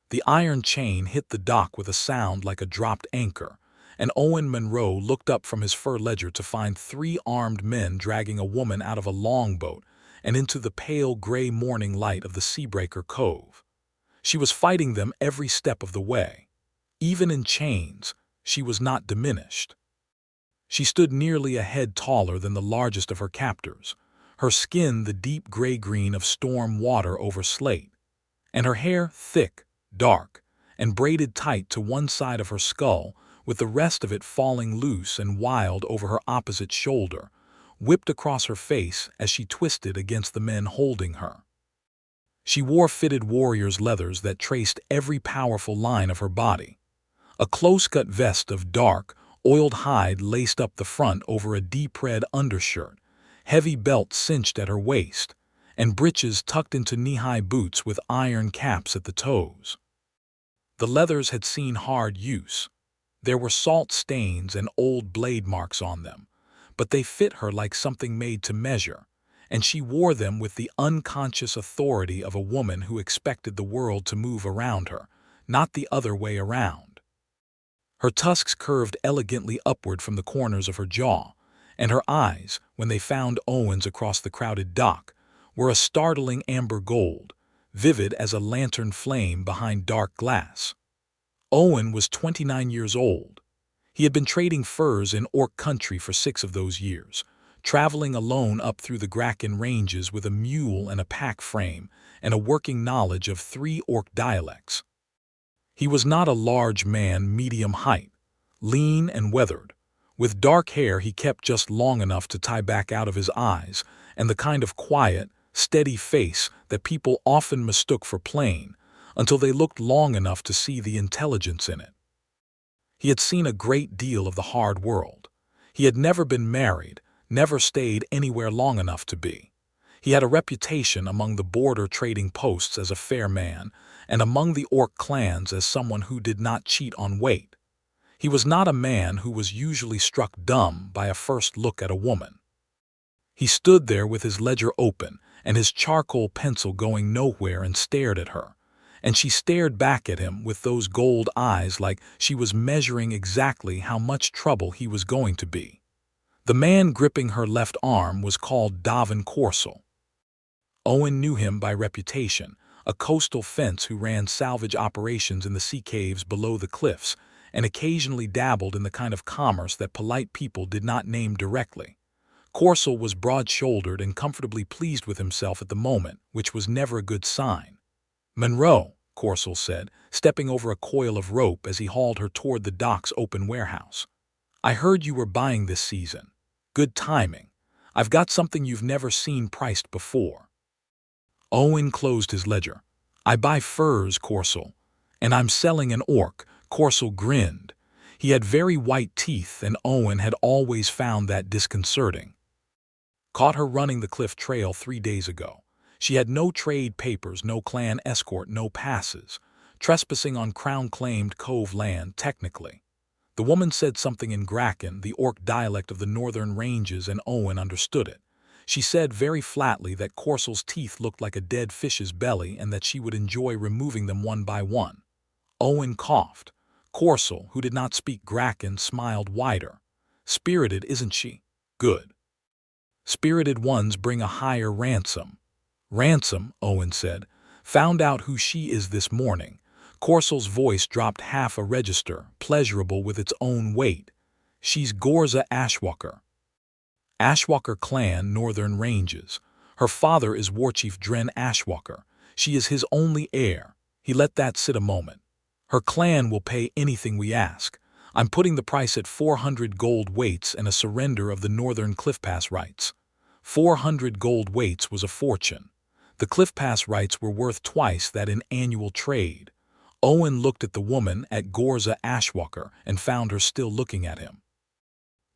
The iron chain hit the dock with a sound like a dropped anchor, and Owen Monroe looked up from his fur ledger to find 3 armed men dragging a woman out of a longboat and into the pale gray morning light of the Seabreaker Cove. She was fighting them every step of the way. Even in chains, she was not diminished. She stood nearly a head taller than the largest of her captors, her skin the deep gray-green of storm water over slate, and her hair thick, dark, and braided tight to one side of her skull, with the rest of it falling loose and wild over her opposite shoulder, whipped across her face as she twisted against the men holding her. She wore fitted warrior's leathers that traced every powerful line of her body. A close-cut vest of dark, oiled hide laced up the front over a deep red undershirt, heavy belt cinched at her waist, and breeches tucked into knee-high boots with iron caps at the toes. The leathers had seen hard use. There were salt stains and old blade marks on them, but they fit her like something made to measure, and she wore them with the unconscious authority of a woman who expected the world to move around her, not the other way around. Her tusks curved elegantly upward from the corners of her jaw, and her eyes, when they found Owen's across the crowded dock, were a startling amber gold, vivid as a lantern flame behind dark glass. Owen was 29 years old. He had been trading furs in Orc country for 6 of those years, traveling alone up through the Gracken ranges with a mule and a pack frame and a working knowledge of 3 Orc dialects. He was not a large man, medium height, lean and weathered. With dark hair he kept just long enough to tie back out of his eyes, and the kind of quiet, steady face that people often mistook for plain, until they looked long enough to see the intelligence in it. He had seen a great deal of the hard world. He had never been married, never stayed anywhere long enough to be. He had a reputation among the border trading posts as a fair man, and among the Orc clans as someone who did not cheat on weight. He was not a man who was usually struck dumb by a first look at a woman. He stood there with his ledger open and his charcoal pencil going nowhere and stared at her, and she stared back at him with those gold eyes like she was measuring exactly how much trouble he was going to be. The man gripping her left arm was called Davin Corsel. Owen knew him by reputation, a coastal fence who ran salvage operations in the sea caves below the cliffs and occasionally dabbled in the kind of commerce that polite people did not name directly. Corsel was broad-shouldered and comfortably pleased with himself at the moment, which was never a good sign. "Monroe," Corsel said, stepping over a coil of rope as he hauled her toward the dock's open warehouse. "I heard you were buying this season. Good timing. I've got something you've never seen priced before." Owen closed his ledger. "I buy furs, Corsel, and I'm selling an Orc." Corsel grinned. He had very white teeth, and Owen had always found that disconcerting. "Caught her running the cliff trail 3 days ago. She had no trade papers, no clan escort, no passes. Trespassing on Crown-claimed Cove land, technically. The woman said something in Gracken, the Orc dialect of the northern ranges, and Owen understood it. She said very flatly that Corsel's teeth looked like a dead fish's belly and that she would enjoy removing them one by one. Owen coughed. Corsel, who did not speak Gracken, smiled wider. "Spirited, isn't she? Good. Spirited ones bring a higher ransom." "Ransom," Owen said. "Found out who she is this morning." Corsel's voice dropped half a register, pleasurable with its own weight. "She's Ghorza Ashwalker. Ashwalker clan, northern ranges. Her father is Warchief Dren Ashwalker. She is his only heir." He let that sit a moment. "Her clan will pay anything we ask. I'm putting the price at 400 gold weights and a surrender of the northern cliff pass rights." 400 gold weights was a fortune. The cliff pass rights were worth twice that in annual trade. Owen looked at the woman, at Ghorza Ashwalker, and found her still looking at him.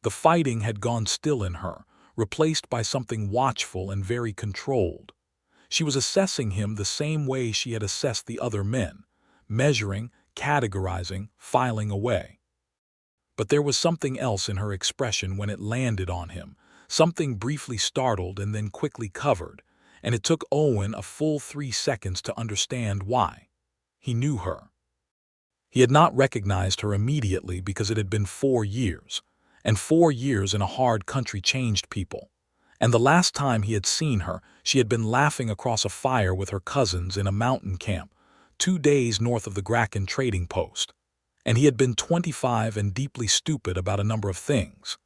The fighting had gone still in her, replaced by something watchful and very controlled. She was assessing him the same way she had assessed the other men, measuring, categorizing, filing away. But there was something else in her expression when it landed on him, something briefly startled and then quickly covered, and it took Owen a full 3 seconds to understand why. he knew her. He had not recognized her immediately because it had been 4 years, and 4 years in a hard country changed people. And the last time he had seen her, she had been laughing across a fire with her cousins in a mountain camp, 2 days north of the Graken trading post. And he had been 25 and deeply stupid about a number of things.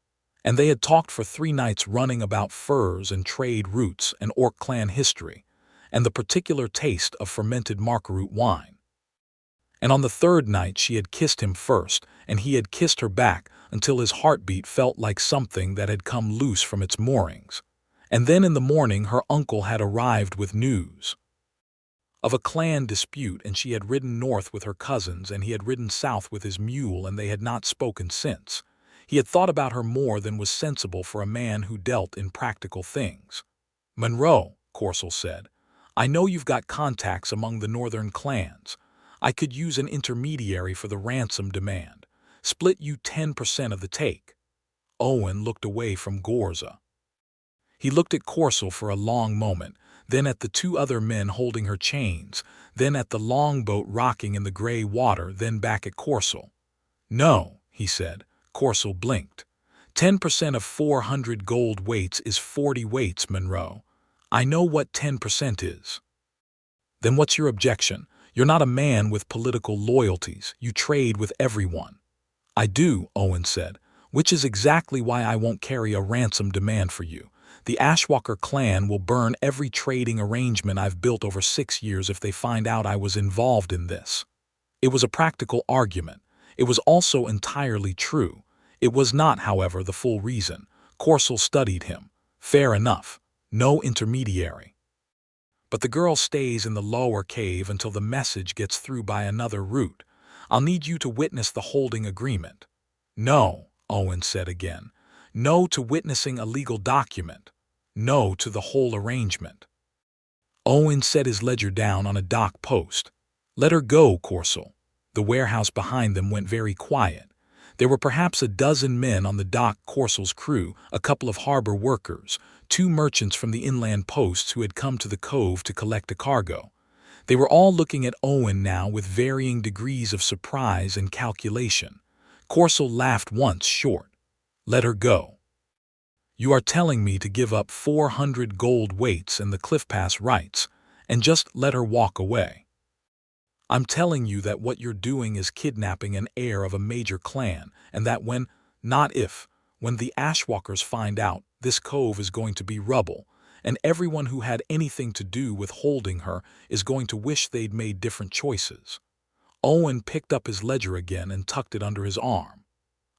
And they had talked for 3 nights running about furs and trade routes and Orc clan history, and the particular taste of fermented markaroot wine. And on the 3rd night she had kissed him first, and he had kissed her back until his heartbeat felt like something that had come loose from its moorings. And then in the morning her uncle had arrived with news of a clan dispute, and she had ridden north with her cousins and he had ridden south with his mule, and they had not spoken since. He had thought about her more than was sensible for a man who dealt in practical things. "Monroe," Corso said, "I know you've got contacts among the northern clans. I could use an intermediary for the ransom demand. Split you 10% of the take." Owen looked away from Ghorza. He looked at Corso for a long moment, then at the 2 other men holding her chains, then at the longboat rocking in the gray water, then back at Corso. "No," he said. Corso blinked. 10% of 400 gold weights is 40 weights, Monroe. I know what 10% is." "Then what's your objection? You're not a man with political loyalties. You trade with everyone." "I do," Owen said, "which is exactly why I won't carry a ransom demand for you. The Ashwalker clan will burn every trading arrangement I've built over 6 years if they find out I was involved in this." It was a practical argument. It was also entirely true. It was not, however, the full reason. Corso studied him. Fair enough. No intermediary. "But the girl stays in the lower cave until the message gets through by another route. I'll need you to witness the holding agreement." "No," Owen said again. "No to witnessing a legal document. No to the whole arrangement." Owen set his ledger down on a dock post. "Let her go, Corso." The warehouse behind them went very quiet. There were perhaps a dozen men on the dock, Corso's crew, a couple of harbor workers, 2 merchants from the inland posts who had come to the cove to collect a cargo. They were all looking at Owen now with varying degrees of surprise and calculation. Corso laughed once short. "Let her go. You are telling me to give up 400 gold weights and the cliff pass rights, and just let her walk away. I'm telling you that what you're doing is kidnapping an heir of a major clan, and that when the Ashwalkers find out, this cove is going to be rubble, and everyone who had anything to do with holding her is going to wish they'd made different choices." Owen picked up his ledger again and tucked it under his arm.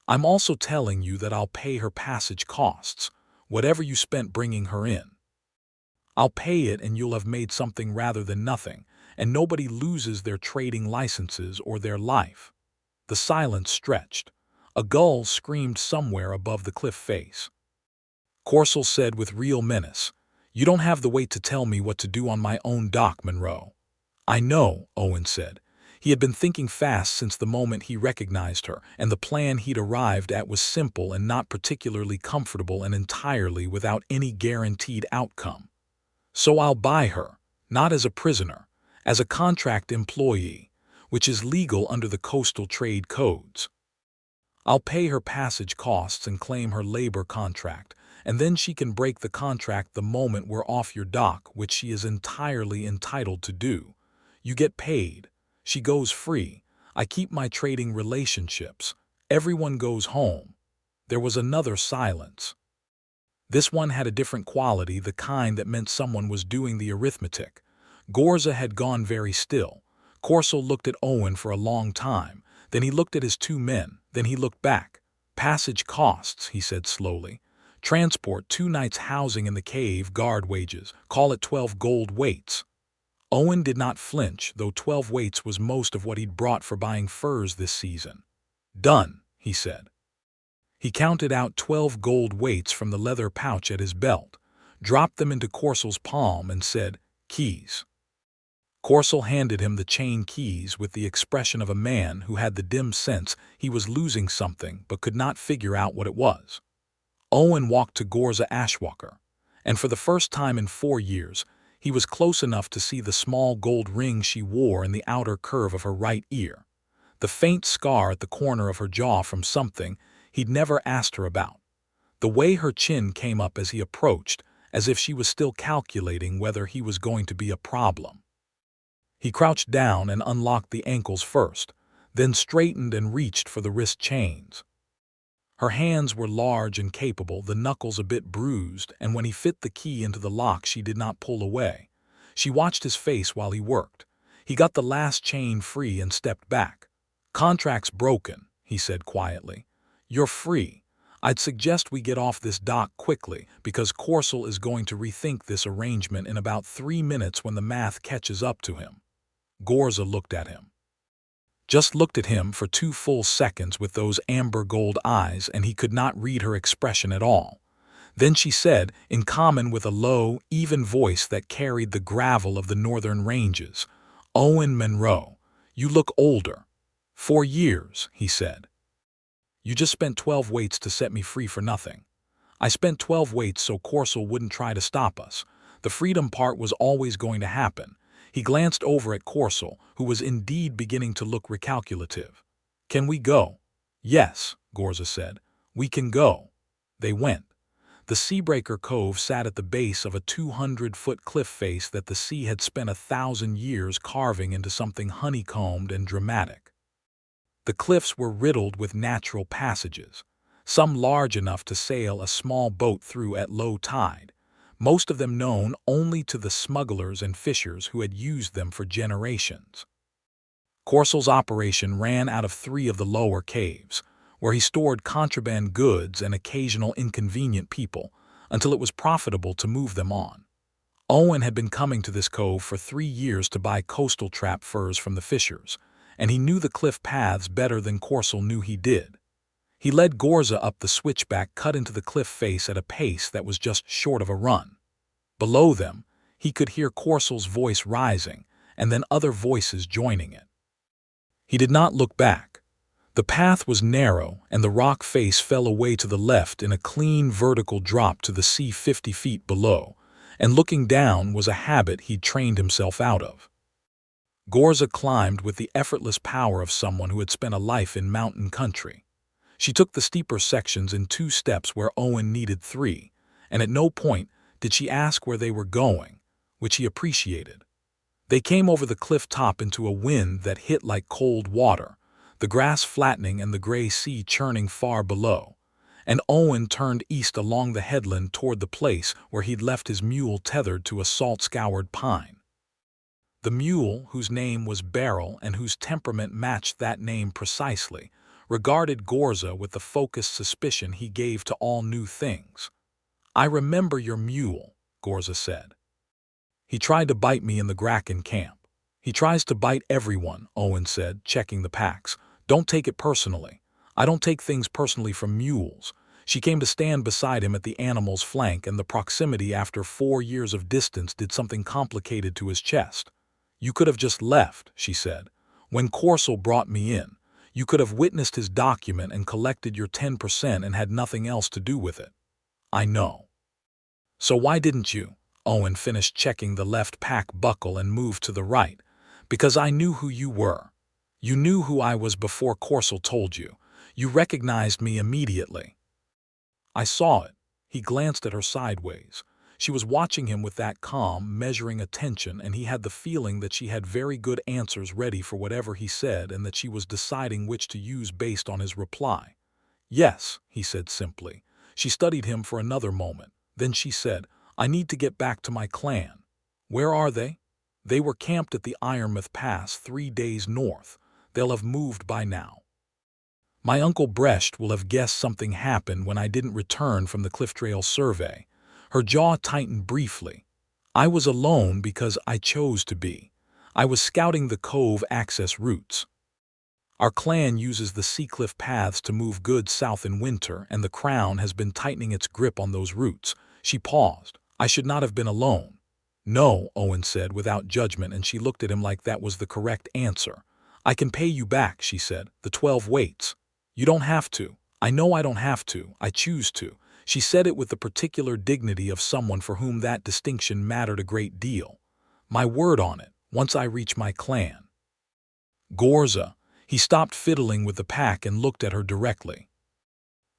"I'm also telling you that I'll pay her passage costs, whatever you spent bringing her in. I'll pay it, and you'll have made something rather than nothing, and nobody loses their trading licenses or their life." The silence stretched. A gull screamed somewhere above the cliff face. Corso said with real menace, "You don't have the weight to tell me what to do on my own dock, Monroe." "I know," Owen said. He had been thinking fast since the moment he recognized her, and the plan he'd arrived at was simple and not particularly comfortable and entirely without any guaranteed outcome. "So I'll buy her, not as a prisoner, as a contract employee, which is legal under the coastal trade codes. I'll pay her passage costs and claim her labor contract, and then she can break the contract the moment we're off your dock, which she is entirely entitled to do. You get paid. She goes free. I keep my trading relationships. Everyone goes home." There was another silence. This one had a different quality, the kind that meant someone was doing the arithmetic. Ghorza had gone very still. Corso looked at Owen for a long time. Then he looked at his 2 men. Then he looked back. "Passage costs," he said slowly. "Transport, 2 nights housing in the cave, guard wages. Call it 12 gold weights." Owen did not flinch, though 12 weights was most of what he'd brought for buying furs this season. "Done," he said. He counted out 12 gold weights from the leather pouch at his belt, dropped them into Corso's palm, and said, "Keys." Corso handed him the chain keys with the expression of a man who had the dim sense he was losing something but could not figure out what it was. Owen walked to Ghorza Ashwalker, and for the first time in 4 years, He was close enough to see the small gold ring she wore in the outer curve of her right ear, the faint scar at the corner of her jaw from something he'd never asked her about, the way her chin came up as he approached, as if she was still calculating whether he was going to be a problem. He crouched down and unlocked the ankles first, then straightened and reached for the wrist chains. Her hands were large and capable, the knuckles a bit bruised, and when he fit the key into the lock she did not pull away. She watched his face while he worked. He got the last chain free and stepped back. "Contract's broken," he said quietly. "You're free. I'd suggest we get off this dock quickly, because Corsel is going to rethink this arrangement in about 3 minutes when the math catches up to him." Ghorza looked at him. Just looked at him for 2 full seconds with those amber gold eyes, and he could not read her expression at all. Then she said, in common with a low, even voice that carried the gravel of the northern ranges, "Owen Monroe, you look older." "4 years," he said. "You just spent 12 weights to set me free for nothing." "I spent 12 weights so Corsel wouldn't try to stop us. The freedom part was always going to happen." He glanced over at Corsel, who was indeed beginning to look recalculative. "Can we go?" "Yes," Ghorza said. "We can go." They went. The Seabreaker Cove sat at the base of a 200-foot cliff face that the sea had spent 1,000 years carving into something honeycombed and dramatic. The cliffs were riddled with natural passages, some large enough to sail a small boat through at low tide, most of them known only to the smugglers and fishers who had used them for generations. Corsel's operation ran out of 3 of the lower caves, where he stored contraband goods and occasional inconvenient people, until it was profitable to move them on. Owen had been coming to this cove for 3 years to buy coastal trap furs from the fishers, and he knew the cliff paths better than Corsel knew he did. He led Ghorza up the switchback cut into the cliff face at a pace that was just short of a run. Below them, he could hear Corsel's voice rising, and then other voices joining it. He did not look back. The path was narrow, and the rock face fell away to the left in a clean vertical drop to the sea 50 feet below, and looking down was a habit he'd trained himself out of. Ghorza climbed with the effortless power of someone who had spent a life in mountain country. She took the steeper sections in 2 steps where Owen needed 3, and at no point did she ask where they were going, which he appreciated. They came over the cliff top into a wind that hit like cold water, the grass flattening and the gray sea churning far below, and Owen turned east along the headland toward the place where he'd left his mule tethered to a salt-scoured pine. The mule, whose name was Beryl and whose temperament matched that name precisely, regarded Ghorza with the focused suspicion he gave to all new things. "I remember your mule," Ghorza said. "He tried to bite me in the Graken camp." "He tries to bite everyone," Owen said, checking the packs. "Don't take it personally." "I don't take things personally from mules." She came to stand beside him at the animal's flank, and the proximity after 4 years of distance did something complicated to his chest. "You could have just left," she said. "When Corsel brought me in, you could have witnessed his document and collected your 10% and had nothing else to do with it." "I know." "So why didn't you?" Owen finished checking the left pack buckle and moved to the right. "Because I knew who you were. You knew who I was before Corsel told you. You recognized me immediately." "I saw it." He glanced at her sideways. She was watching him with that calm, measuring attention, and he had the feeling that she had very good answers ready for whatever he said and that she was deciding which to use based on his reply. "Yes," he said simply. She studied him for another moment. Then she said, "I need to get back to my clan." "Where are they?" "They were camped at the Ironmouth Pass 3 days north. They'll have moved by now. My Uncle Brecht will have guessed something happened when I didn't return from the Cliff Trail survey." Her jaw tightened briefly. "I was alone because I chose to be. I was scouting the cove access routes. Our clan uses the Seacliff paths to move goods south in winter, and the Crown has been tightening its grip on those routes." She paused. "I should not have been alone." "No," Owen said without judgment, and she looked at him like that was the correct answer. "I can pay you back," she said, "the 12 weights." "You don't have to." "I know I don't have to. I choose to." She said it with the particular dignity of someone for whom that distinction mattered a great deal. "My word on it, once I reach my clan." Ghorza. He stopped fiddling with the pack and looked at her directly.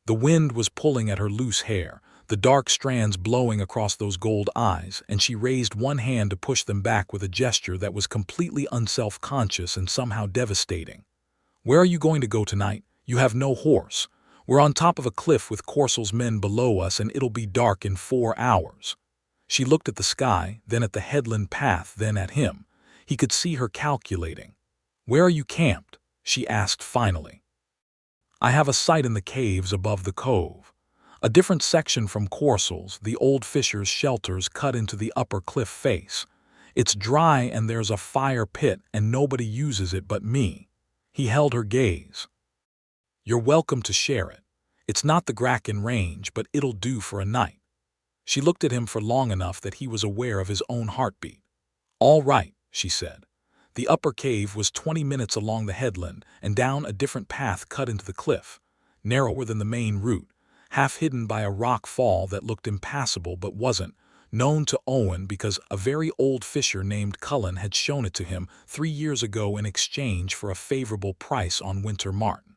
The wind was pulling at her loose hair, the dark strands blowing across those gold eyes, and she raised one hand to push them back with a gesture that was completely unself-conscious and somehow devastating. "Where are you going to go tonight? You have no horse. We're on top of a cliff with Corsel's men below us, and it'll be dark in 4 hours. She looked at the sky, then at the headland path, then at him. He could see her calculating. "Where are you camped?" she asked finally. "I have a site in the caves above the cove. A different section from Corsel's, the old fisher's shelters cut into the upper cliff face. It's dry and there's a fire pit and nobody uses it but me." He held her gaze. "You're welcome to share it. It's not the Gracken range, but it'll do for a night." She looked at him for long enough that he was aware of his own heartbeat. "All right," she said. The upper cave was 20 minutes along the headland and down a different path cut into the cliff, narrower than the main route, half hidden by a rock fall that looked impassable but wasn't, known to Owen because a very old fisher named Cullen had shown it to him 3 years ago in exchange for a favorable price on winter marten.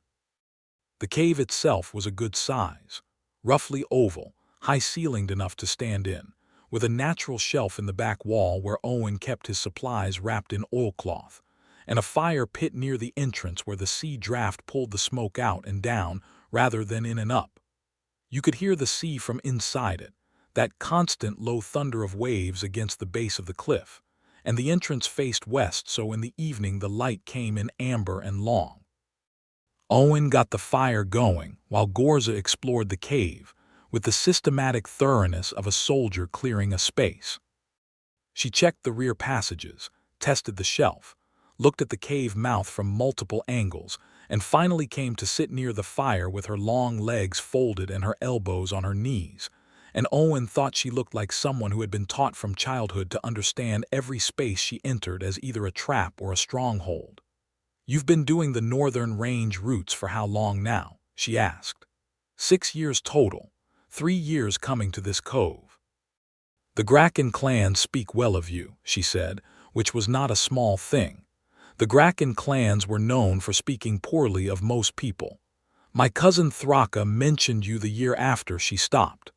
The cave itself was a good size, roughly oval, high-ceilinged enough to stand in, with a natural shelf in the back wall where Owen kept his supplies wrapped in oilcloth, and a fire pit near the entrance where the sea draft pulled the smoke out and down rather than in and up. You could hear the sea from inside it, that constant low thunder of waves against the base of the cliff, and the entrance faced west, so in the evening the light came in amber and long. Owen got the fire going while Ghorza explored the cave, with the systematic thoroughness of a soldier clearing a space. She checked the rear passages, tested the shelf, looked at the cave mouth from multiple angles, and finally came to sit near the fire with her long legs folded and her elbows on her knees, and Owen thought she looked like someone who had been taught from childhood to understand every space she entered as either a trap or a stronghold. "You've been doing the Northern Range routes for how long now?" she asked. 6 years total, 3 years coming to this cove." "The Gracken clan speak well of you," she said, which was not a small thing. The Gracken clans were known for speaking poorly of most people. "My cousin Thraka mentioned you the year after." She stopped.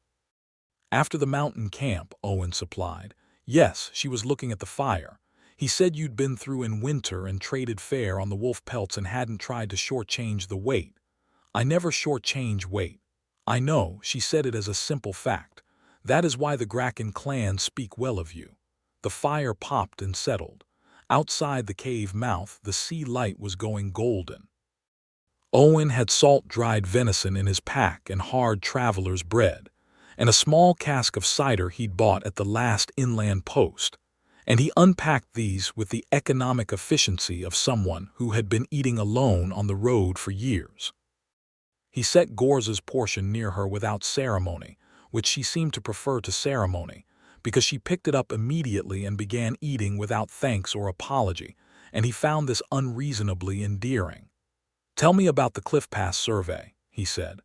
"After the mountain camp," Owen supplied. "Yes," she was looking at the fire. "He said you'd been through in winter and traded fair on the wolf pelts and hadn't tried to shortchange the weight." "I never shortchange weight." "I know," she said it as a simple fact. "That is why the Gracken clan speak well of you." The fire popped and settled. Outside the cave mouth, the sea light was going golden. Owen had salt-dried venison in his pack and hard traveler's bread, and a small cask of cider he'd bought at the last inland post, and he unpacked these with the economic efficiency of someone who had been eating alone on the road for years. He set Ghorza's portion near her without ceremony, which she seemed to prefer to ceremony, because she picked it up immediately and began eating without thanks or apology, and he found this unreasonably endearing. "Tell me about the Cliff Pass survey," he said.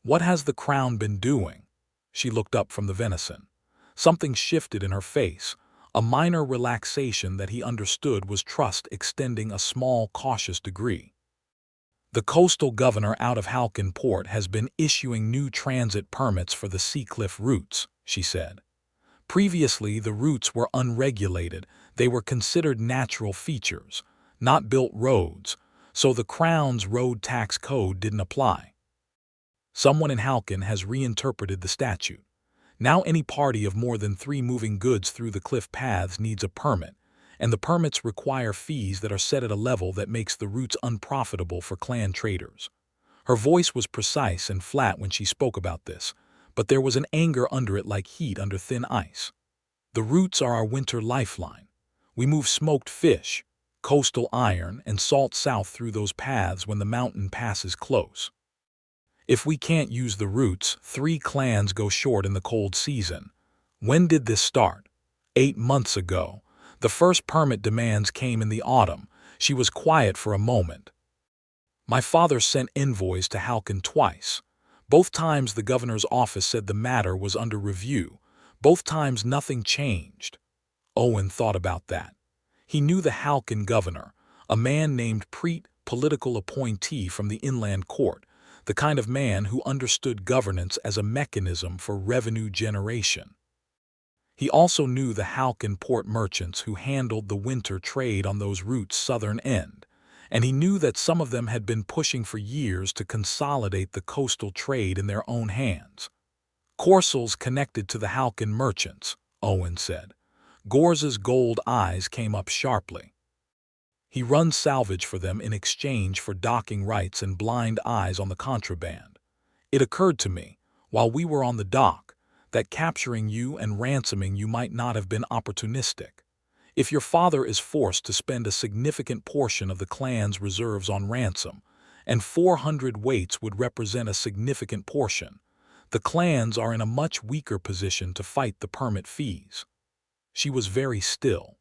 "What has the Crown been doing?" She looked up from the venison. Something shifted in her face, a minor relaxation that he understood was trust extending a small, cautious degree. "The coastal governor out of Halkin Port has been issuing new transit permits for the Seacliff routes," she said. "Previously, the routes were unregulated. They were considered natural features, not built roads, so the Crown's road tax code didn't apply. Someone in Halkin has reinterpreted the statute. Now any party of more than 3 moving goods through the cliff paths needs a permit, and the permits require fees that are set at a level that makes the routes unprofitable for clan traders." Her voice was precise and flat when she spoke about this, but there was an anger under it like heat under thin ice. "The routes are our winter lifeline. We move smoked fish, coastal iron, and salt south through those paths when the mountain passes close. If we can't use the routes, 3 clans go short in the cold season. When did this start? 8 months ago. The first permit demands came in the autumn." She was quiet for a moment. "My father sent envoys to Halkin twice, Both times the governor's office said the matter was under review. Both times nothing changed. Owen thought about that. He knew the Halkin governor, a man named Preet, political appointee from the inland court, the kind of man who understood governance as a mechanism for revenue generation. He also knew the Halkin port merchants who handled the winter trade on those routes' southern end, and he knew that some of them had been pushing for years to consolidate the coastal trade in their own hands. Corsel's connected to the Halkin merchants, Owen said. Ghorza's gold eyes came up sharply. He runs salvage for them in exchange for docking rights and blind eyes on the contraband. It occurred to me, while we were on the dock, that capturing you and ransoming you might not have been opportunistic. If your father is forced to spend a significant portion of the clan's reserves on ransom, and 400 weights would represent a significant portion, the clans are in a much weaker position to fight the permit fees. She was very still.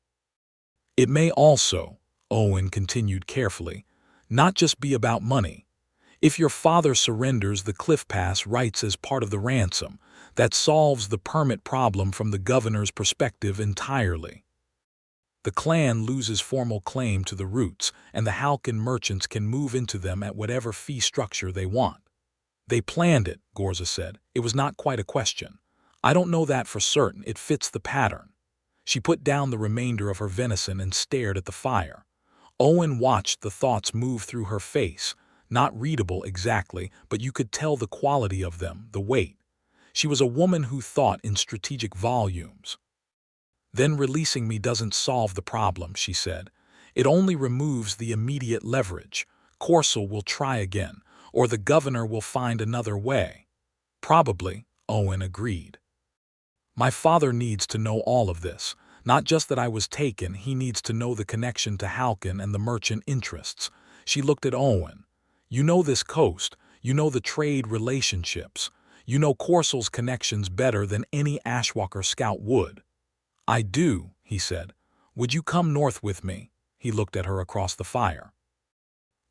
It may also, Owen continued carefully, not just be about money. If your father surrenders the Cliff Pass rights as part of the ransom, that solves the permit problem from the governor's perspective entirely. The clan loses formal claim to the routes, and the Halkin merchants can move into them at whatever fee structure they want. They planned it, Ghorza said. It was not quite a question. I don't know that for certain. It fits the pattern. She put down the remainder of her venison and stared at the fire. Owen watched the thoughts move through her face, not readable exactly, but you could tell the quality of them, the weight. She was a woman who thought in strategic volumes. Then releasing me doesn't solve the problem, she said. It only removes the immediate leverage. Corsel will try again, or the governor will find another way. Probably, Owen agreed. My father needs to know all of this. Not just that I was taken, he needs to know the connection to Halkin and the merchant interests. She looked at Owen. You know this coast. You know the trade relationships. You know Corsel's connections better than any Ashwalker scout would. I do, he said. Would you come north with me? He looked at her across the fire.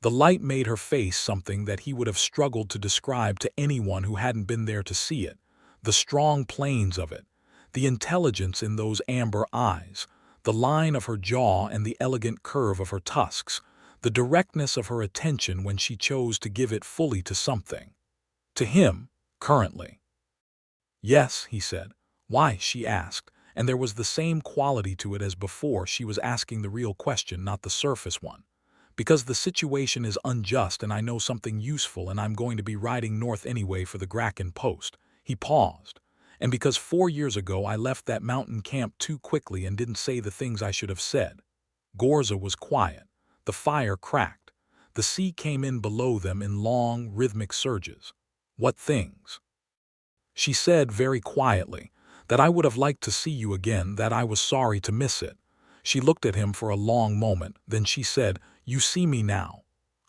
The light made her face something that he would have struggled to describe to anyone who hadn't been there to see it. The strong planes of it, the intelligence in those amber eyes, the line of her jaw and the elegant curve of her tusks, the directness of her attention when she chose to give it fully to something. To him, currently. Yes, he said. Why, she asked, and there was the same quality to it as before. She was asking the real question, not the surface one. Because the situation is unjust and I know something useful and I'm going to be riding north anyway for the Gracken post. He paused. And because 4 years ago I left that mountain camp too quickly and didn't say the things I should have said. Ghorza was quiet. The fire cracked. The sea came in below them in long, rhythmic surges. What things? She said very quietly, that I would have liked to see you again, that I was sorry to miss it. She looked at him for a long moment, then she said, You see me now.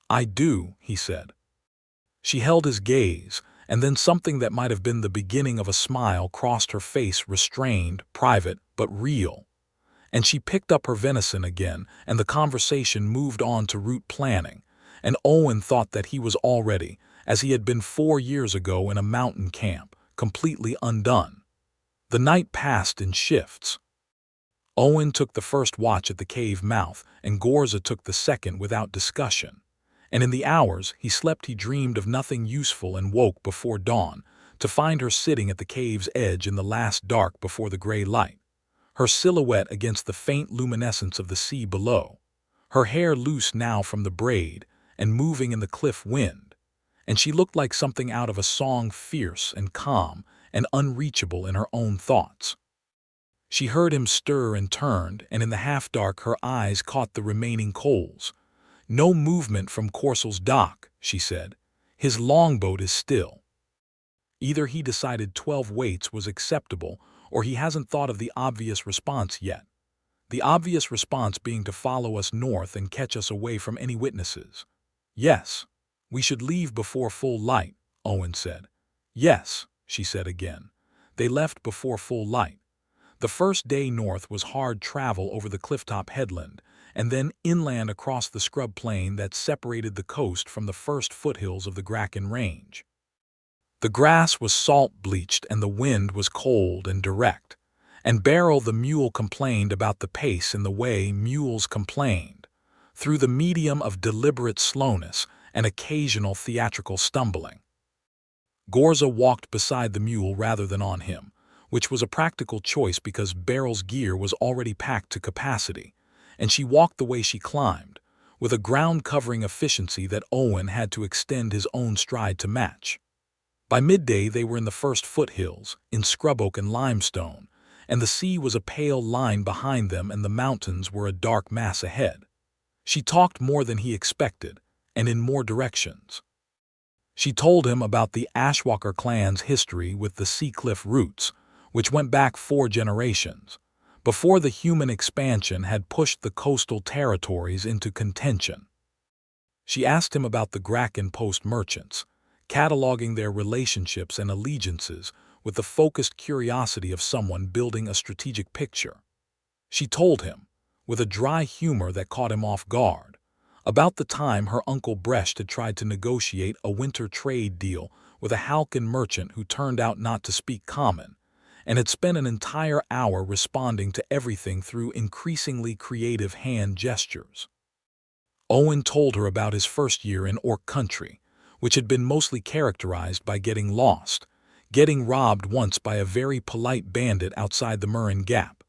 I do, he said. She held his gaze, and then something that might have been the beginning of a smile crossed her face, restrained, private, but real. And she picked up her venison again, and the conversation moved on to route planning, and Owen thought that he was already, as he had been 4 years ago in a mountain camp, completely undone. The night passed in shifts. Owen took the first watch at the cave mouth, and Ghorza took the second without discussion. And in the hours he slept he dreamed of nothing useful and woke before dawn, to find her sitting at the cave's edge in the last dark before the gray light, her silhouette against the faint luminescence of the sea below, her hair loose now from the braid and moving in the cliff wind, and she looked like something out of a song, fierce and calm and unreachable in her own thoughts. She heard him stir and turned, and in the half-dark her eyes caught the remaining coals. No movement from Corsel's dock, she said. His longboat is still. Either he decided 12 weights was acceptable, or he hasn't thought of the obvious response yet. The obvious response being to follow us north and catch us away from any witnesses. Yes, we should leave before full light, Owen said. Yes, she said again. They left before full light. The first day north was hard travel over the clifftop headland, and then inland across the scrub plain that separated the coast from the first foothills of the Gracken Range. The grass was salt-bleached and the wind was cold and direct. And Beryl the mule complained about the pace in the way mules complained, through the medium of deliberate slowness and occasional theatrical stumbling. Ghorza walked beside the mule rather than on him, which was a practical choice because Beryl's gear was already packed to capacity, and she walked the way she climbed, with a ground-covering efficiency that Owen had to extend his own stride to match. By midday they were in the first foothills, in scrub oak and limestone, and the sea was a pale line behind them and the mountains were a dark mass ahead. She talked more than he expected, and in more directions. She told him about the Ashwalker clan's history with the Seacliff roots, which went back 4 generations, before the human expansion had pushed the coastal territories into contention. She asked him about the Gracken Post merchants, cataloging their relationships and allegiances with the focused curiosity of someone building a strategic picture. She told him, with a dry humor that caught him off guard, about the time her uncle Brecht had tried to negotiate a winter trade deal with a Halkin merchant who turned out not to speak common, and had spent an entire hour responding to everything through increasingly creative hand gestures. Owen told her about his first year in Orc country, which had been mostly characterized by getting lost, getting robbed once by a very polite bandit outside the Murrin Gap,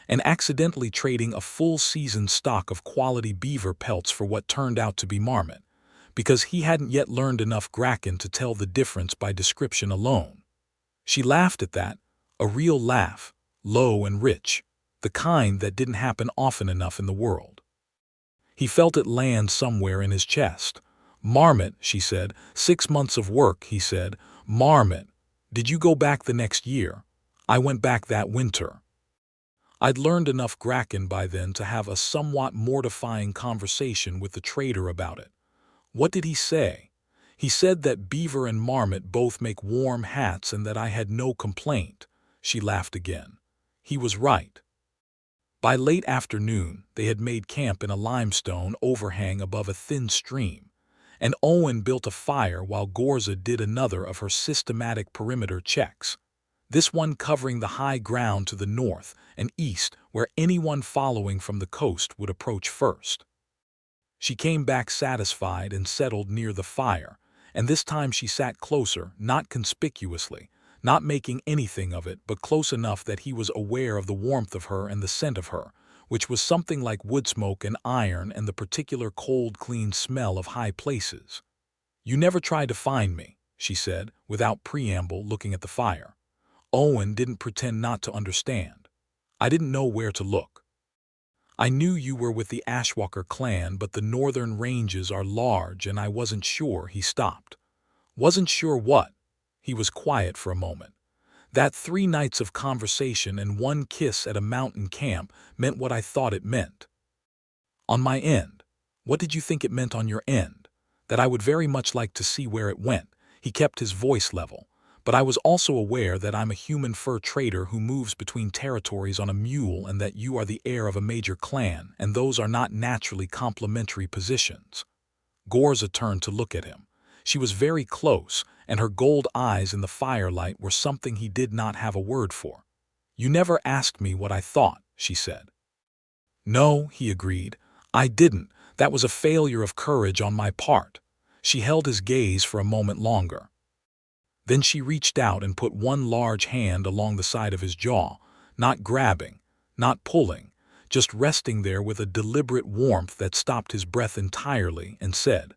and accidentally trading a full-season stock of quality beaver pelts for what turned out to be marmot, because he hadn't yet learned enough Gracken to tell the difference by description alone. She laughed at that, a real laugh, low and rich, the kind that didn't happen often enough in the world. He felt it land somewhere in his chest. "Marmot," she said. "6 months of work," he said. "Marmot. Did you go back the next year?" "I went back that winter." I'd learned enough Gracken by then to have a somewhat mortifying conversation with the trader about it. What did he say? He said that beaver and marmot both make warm hats and that I had no complaint. She laughed again. He was right. By late afternoon, they had made camp in a limestone overhang above a thin stream, and Owen built a fire while Ghorza did another of her systematic perimeter checks, this one covering the high ground to the north and east where anyone following from the coast would approach first. She came back satisfied and settled near the fire, and this time she sat closer, not conspicuously, not making anything of it, but close enough that he was aware of the warmth of her and the scent of her, which was something like wood smoke and iron and the particular cold, clean smell of high places. "You never tried to find me," she said, without preamble, looking at the fire. Owen didn't pretend not to understand. "I didn't know where to look. I knew you were with the Ashwalker clan, but the northern ranges are large and I wasn't sure." He stopped. "Wasn't sure what?" He was quiet for a moment. "That 3 nights of conversation and 1 kiss at a mountain camp meant what I thought it meant." "On my end. What did you think it meant on your end?" "That I would very much like to see where it went." He kept his voice level. "But I was also aware that I'm a human fur trader who moves between territories on a mule and that you are the heir of a major clan, and those are not naturally complementary positions." Ghorza turned to look at him. She was very close, and her gold eyes in the firelight were something he did not have a word for. "You never asked me what I thought," she said. "No," he agreed. "I didn't. That was a failure of courage on my part." She held his gaze for a moment longer. Then she reached out and put one large hand along the side of his jaw, not grabbing, not pulling, just resting there with a deliberate warmth that stopped his breath entirely, and said,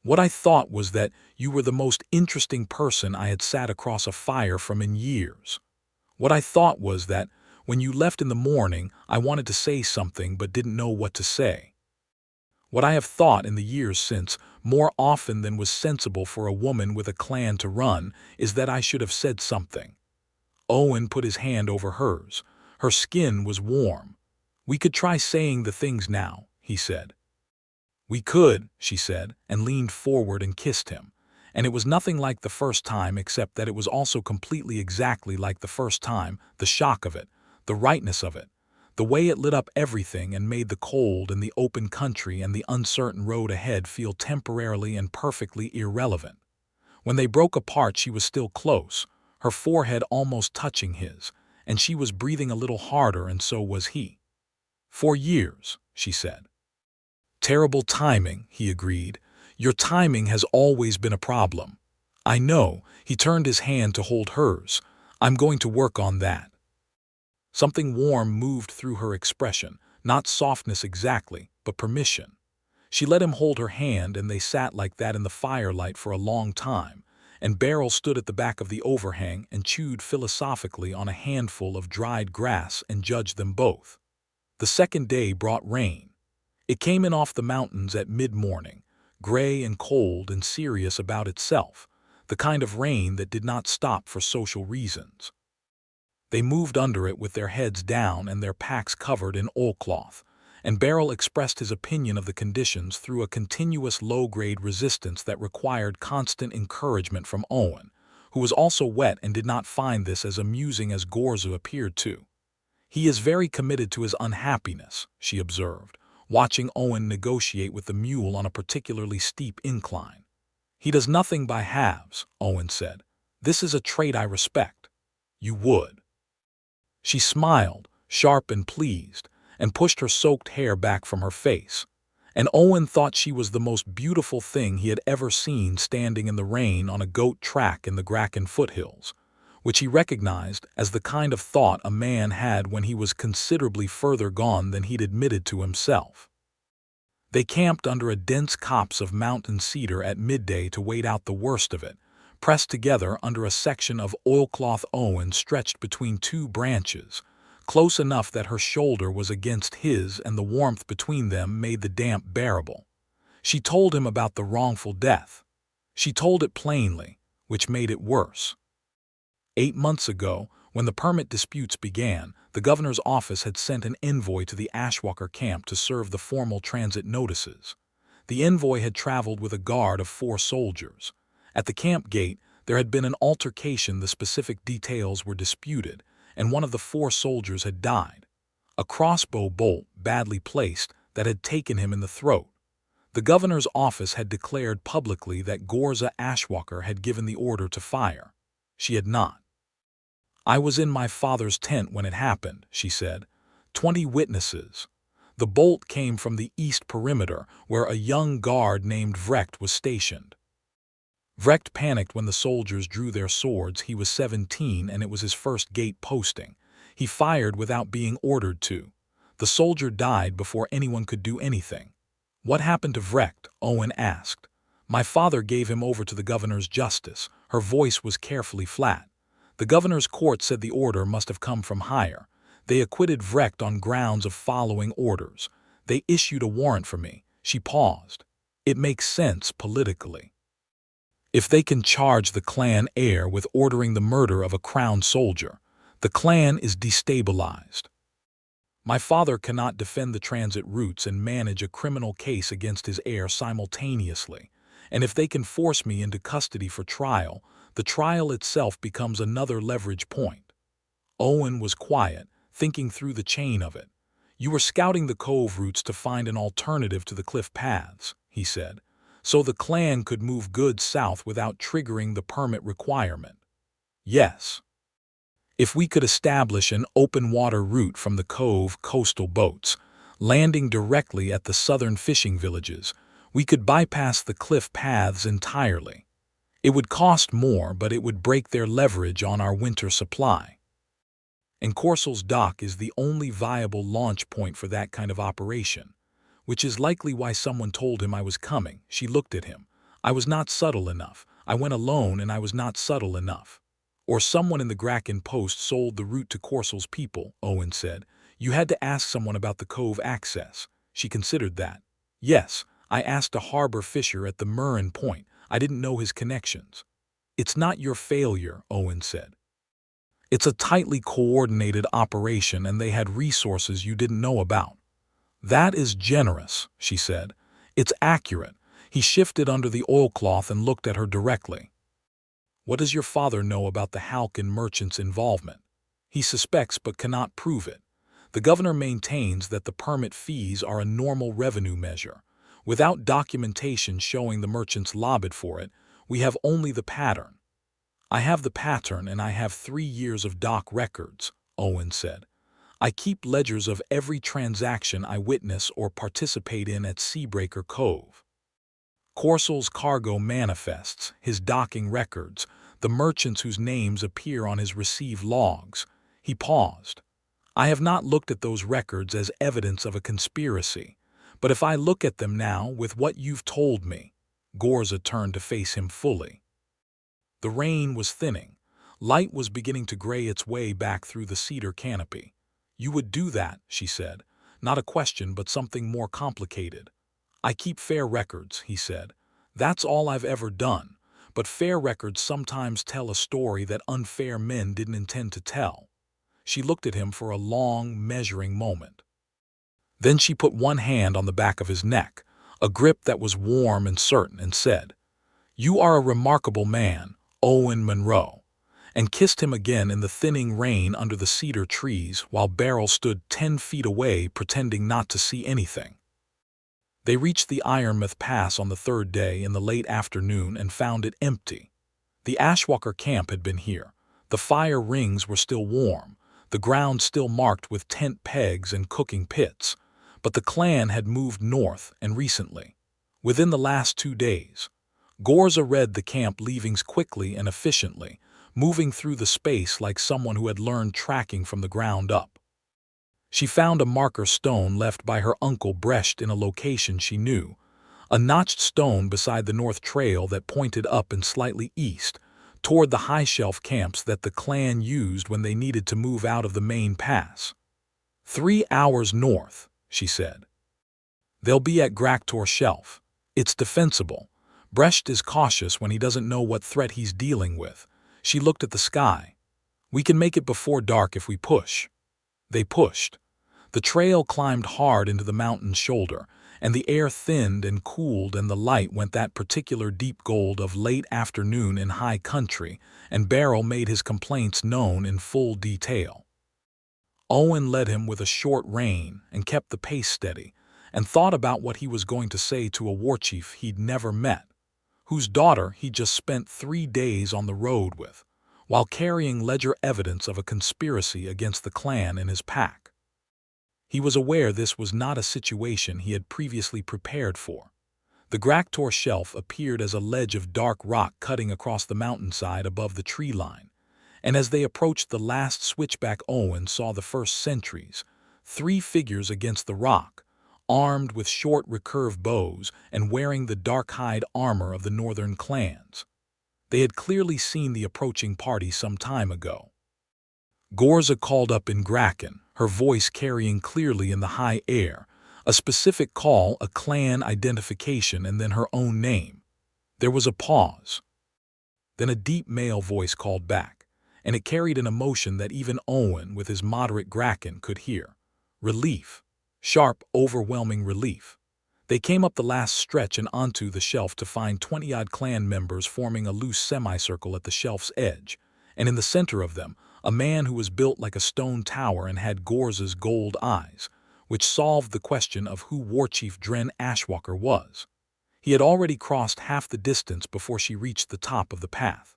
"What I thought was that you were the most interesting person I had sat across a fire from in years. What I thought was that, when you left in the morning, I wanted to say something but didn't know what to say. What I have thought in the years since, more often than was sensible for a woman with a clan to run, is that I should have said something." Owen put his hand over hers. Her skin was warm. "We could try saying the things now," he said. "We could," she said, and leaned forward and kissed him. And it was nothing like the first time, except that it was also completely exactly like the first time, the shock of it, the rightness of it, the way it lit up everything and made the cold and the open country and the uncertain road ahead feel temporarily and perfectly irrelevant. When they broke apart, she was still close, her forehead almost touching his, and she was breathing a little harder, and so was he. "For years," she said. "Terrible timing," he agreed. "Your timing has always been a problem." "I know." He turned his hand to hold hers. "I'm going to work on that." Something warm moved through her expression, not softness exactly, but permission. She let him hold her hand, and they sat like that in the firelight for a long time, and Beryl stood at the back of the overhang and chewed philosophically on a handful of dried grass and judged them both. The second day brought rain. It came in off the mountains at mid-morning, gray and cold and serious about itself, the kind of rain that did not stop for social reasons. They moved under it with their heads down and their packs covered in oilcloth, and Beryl expressed his opinion of the conditions through a continuous low-grade resistance that required constant encouragement from Owen, who was also wet and did not find this as amusing as Ghorza appeared to. "He is very committed to his unhappiness," she observed, watching Owen negotiate with the mule on a particularly steep incline. "He does nothing by halves," Owen said. "This is a trait I respect." "You would." She smiled, sharp and pleased, and pushed her soaked hair back from her face. And Owen thought she was the most beautiful thing he had ever seen standing in the rain on a goat track in the Gracken foothills, which he recognized as the kind of thought a man had when he was considerably further gone than he'd admitted to himself. They camped under a dense copse of mountain cedar at midday to wait out the worst of it, pressed together under a section of oilcloth. Owen stretched between two branches, close enough that her shoulder was against his and the warmth between them made the damp bearable. She told him about the wrongful death. She told it plainly, which made it worse. 8 months ago, when the permit disputes began, the governor's office had sent an envoy to the Ashwalker camp to serve the formal transit notices. The envoy had traveled with a guard of 4 soldiers. At the camp gate, there had been an altercation. The specific details were disputed, and one of the 4 soldiers had died. A crossbow bolt, badly placed, that had taken him in the throat. The governor's office had declared publicly that Ghorza Ashwalker had given the order to fire. She had not. "I was in my father's tent when it happened," she said. 20 witnesses. The bolt came from the east perimeter, where a young guard named Vrecht was stationed. Vrecht panicked when the soldiers drew their swords. He was 17 and it was his first gate posting. He fired without being ordered to. The soldier died before anyone could do anything. "What happened to Vrecht?" Owen asked. "My father gave him over to the governor's justice." Her voice was carefully flat. "The governor's court said the order must have come from Heir. They acquitted Vrecht on grounds of following orders. They issued a warrant for me." She paused. "It makes sense politically. If they can charge the clan Heir with ordering the murder of a crown soldier, the clan is destabilized. My father cannot defend the transit routes and manage a criminal case against his heir simultaneously, and if they can force me into custody for trial, the trial itself becomes another leverage point." Owen was quiet, thinking through the chain of it. "You were scouting the cove routes to find an alternative to the cliff paths," he said, "so the clan could move goods south without triggering the permit requirement." "Yes. If we could establish an open water route from the cove, coastal boats, landing directly at the southern fishing villages, we could bypass the cliff paths entirely. It would cost more, but it would break their leverage on our winter supply. And Corsal's dock is the only viable launch point for that kind of operation, which is likely why someone told him I was coming." She looked at him. "I was not subtle enough. I went alone and I was not subtle enough." "Or someone in the Gracken post sold the route to Corsal's people," Owen said. "You had to ask someone about the cove access." She considered that. "Yes, I asked a harbor fisher at the Murren Point. I didn't know his connections." "It's not your failure," Owen said. "It's a tightly coordinated operation and they had resources you didn't know about." "That is generous," she said. "It's accurate." He shifted under the oilcloth and looked at her directly. "What does your father know about the Halkin merchants' involvement?" "He suspects but cannot prove it. The governor maintains that the permit fees are a normal revenue measure. Without documentation showing the merchants lobbied for it, We have only the pattern." "I have the pattern and I have 3 years of dock records," Owen said. "I keep ledgers of every transaction I witness or participate in at Seabreaker Cove. Corsel's cargo manifests, his docking records, the merchants whose names appear on his receive logs." He paused. "I have not looked at those records as evidence of a conspiracy, but if I look at them now with what you've told me—" Ghorza turned to face him fully. The rain was thinning. Light was beginning to gray its way back through the cedar canopy. "You would do that," she said. "Not a question, but something more complicated." "I keep fair records," he said. "That's all I've ever done. But fair records sometimes tell a story that unfair men didn't intend to tell." She looked at him for a long, measuring moment. Then she put one hand on the back of his neck, a grip that was warm and certain, and said, "You are a remarkable man, Owen Monroe," and kissed him again in the thinning rain under the cedar trees while Beryl stood 10 feet away pretending not to see anything. They reached the Ironmouth Pass on the third day in the late afternoon and found it empty. The Ashwalker camp had been here. The fire rings were still warm, the ground still marked with tent pegs and cooking pits, but the clan had moved north and recently. Within the last 2 days, Ghorza read the camp leavings quickly and efficiently, moving through the space like someone who had learned tracking from the ground up. She found a marker stone left by her uncle Brecht in a location she knew, a notched stone beside the north trail that pointed up and slightly east, toward the high shelf camps that the clan used when they needed to move out of the main pass. 3 hours north, she said. They'll be at Graktor Shelf. It's defensible. Brecht is cautious when he doesn't know what threat he's dealing with. She looked at the sky. We can make it before dark if we push. They pushed. The trail climbed hard into the mountain's shoulder, and the air thinned and cooled, and the light went that particular deep gold of late afternoon in high country, and Beryl made his complaints known in full detail. Owen led him with a short rein and kept the pace steady, and thought about what he was going to say to a warchief he'd never met, whose daughter he'd just spent 3 days on the road with, while carrying ledger evidence of a conspiracy against the clan in his pack. He was aware this was not a situation he had previously prepared for. The Graktor Shelf appeared as a ledge of dark rock cutting across the mountainside above the tree line, and as they approached the last switchback, Owen saw the first sentries, 3 figures against the rock, armed with short recurve bows and wearing the dark hide armor of the northern clans. They had clearly seen the approaching party some time ago. Ghorza called up in Graken, her voice carrying clearly in the high air, a specific call, a clan identification, and then her own name. There was a pause. Then a deep male voice called back, and it carried an emotion that even Owen, with his moderate Graken, could hear. Relief. Sharp, overwhelming relief. They came up the last stretch and onto the shelf to find 20-odd clan members forming a loose semicircle at the shelf's edge, and in the center of them, a man who was built like a stone tower and had Ghorza's gold eyes, which solved the question of who Warchief Dren Ashwalker was. He had already crossed half the distance before she reached the top of the path.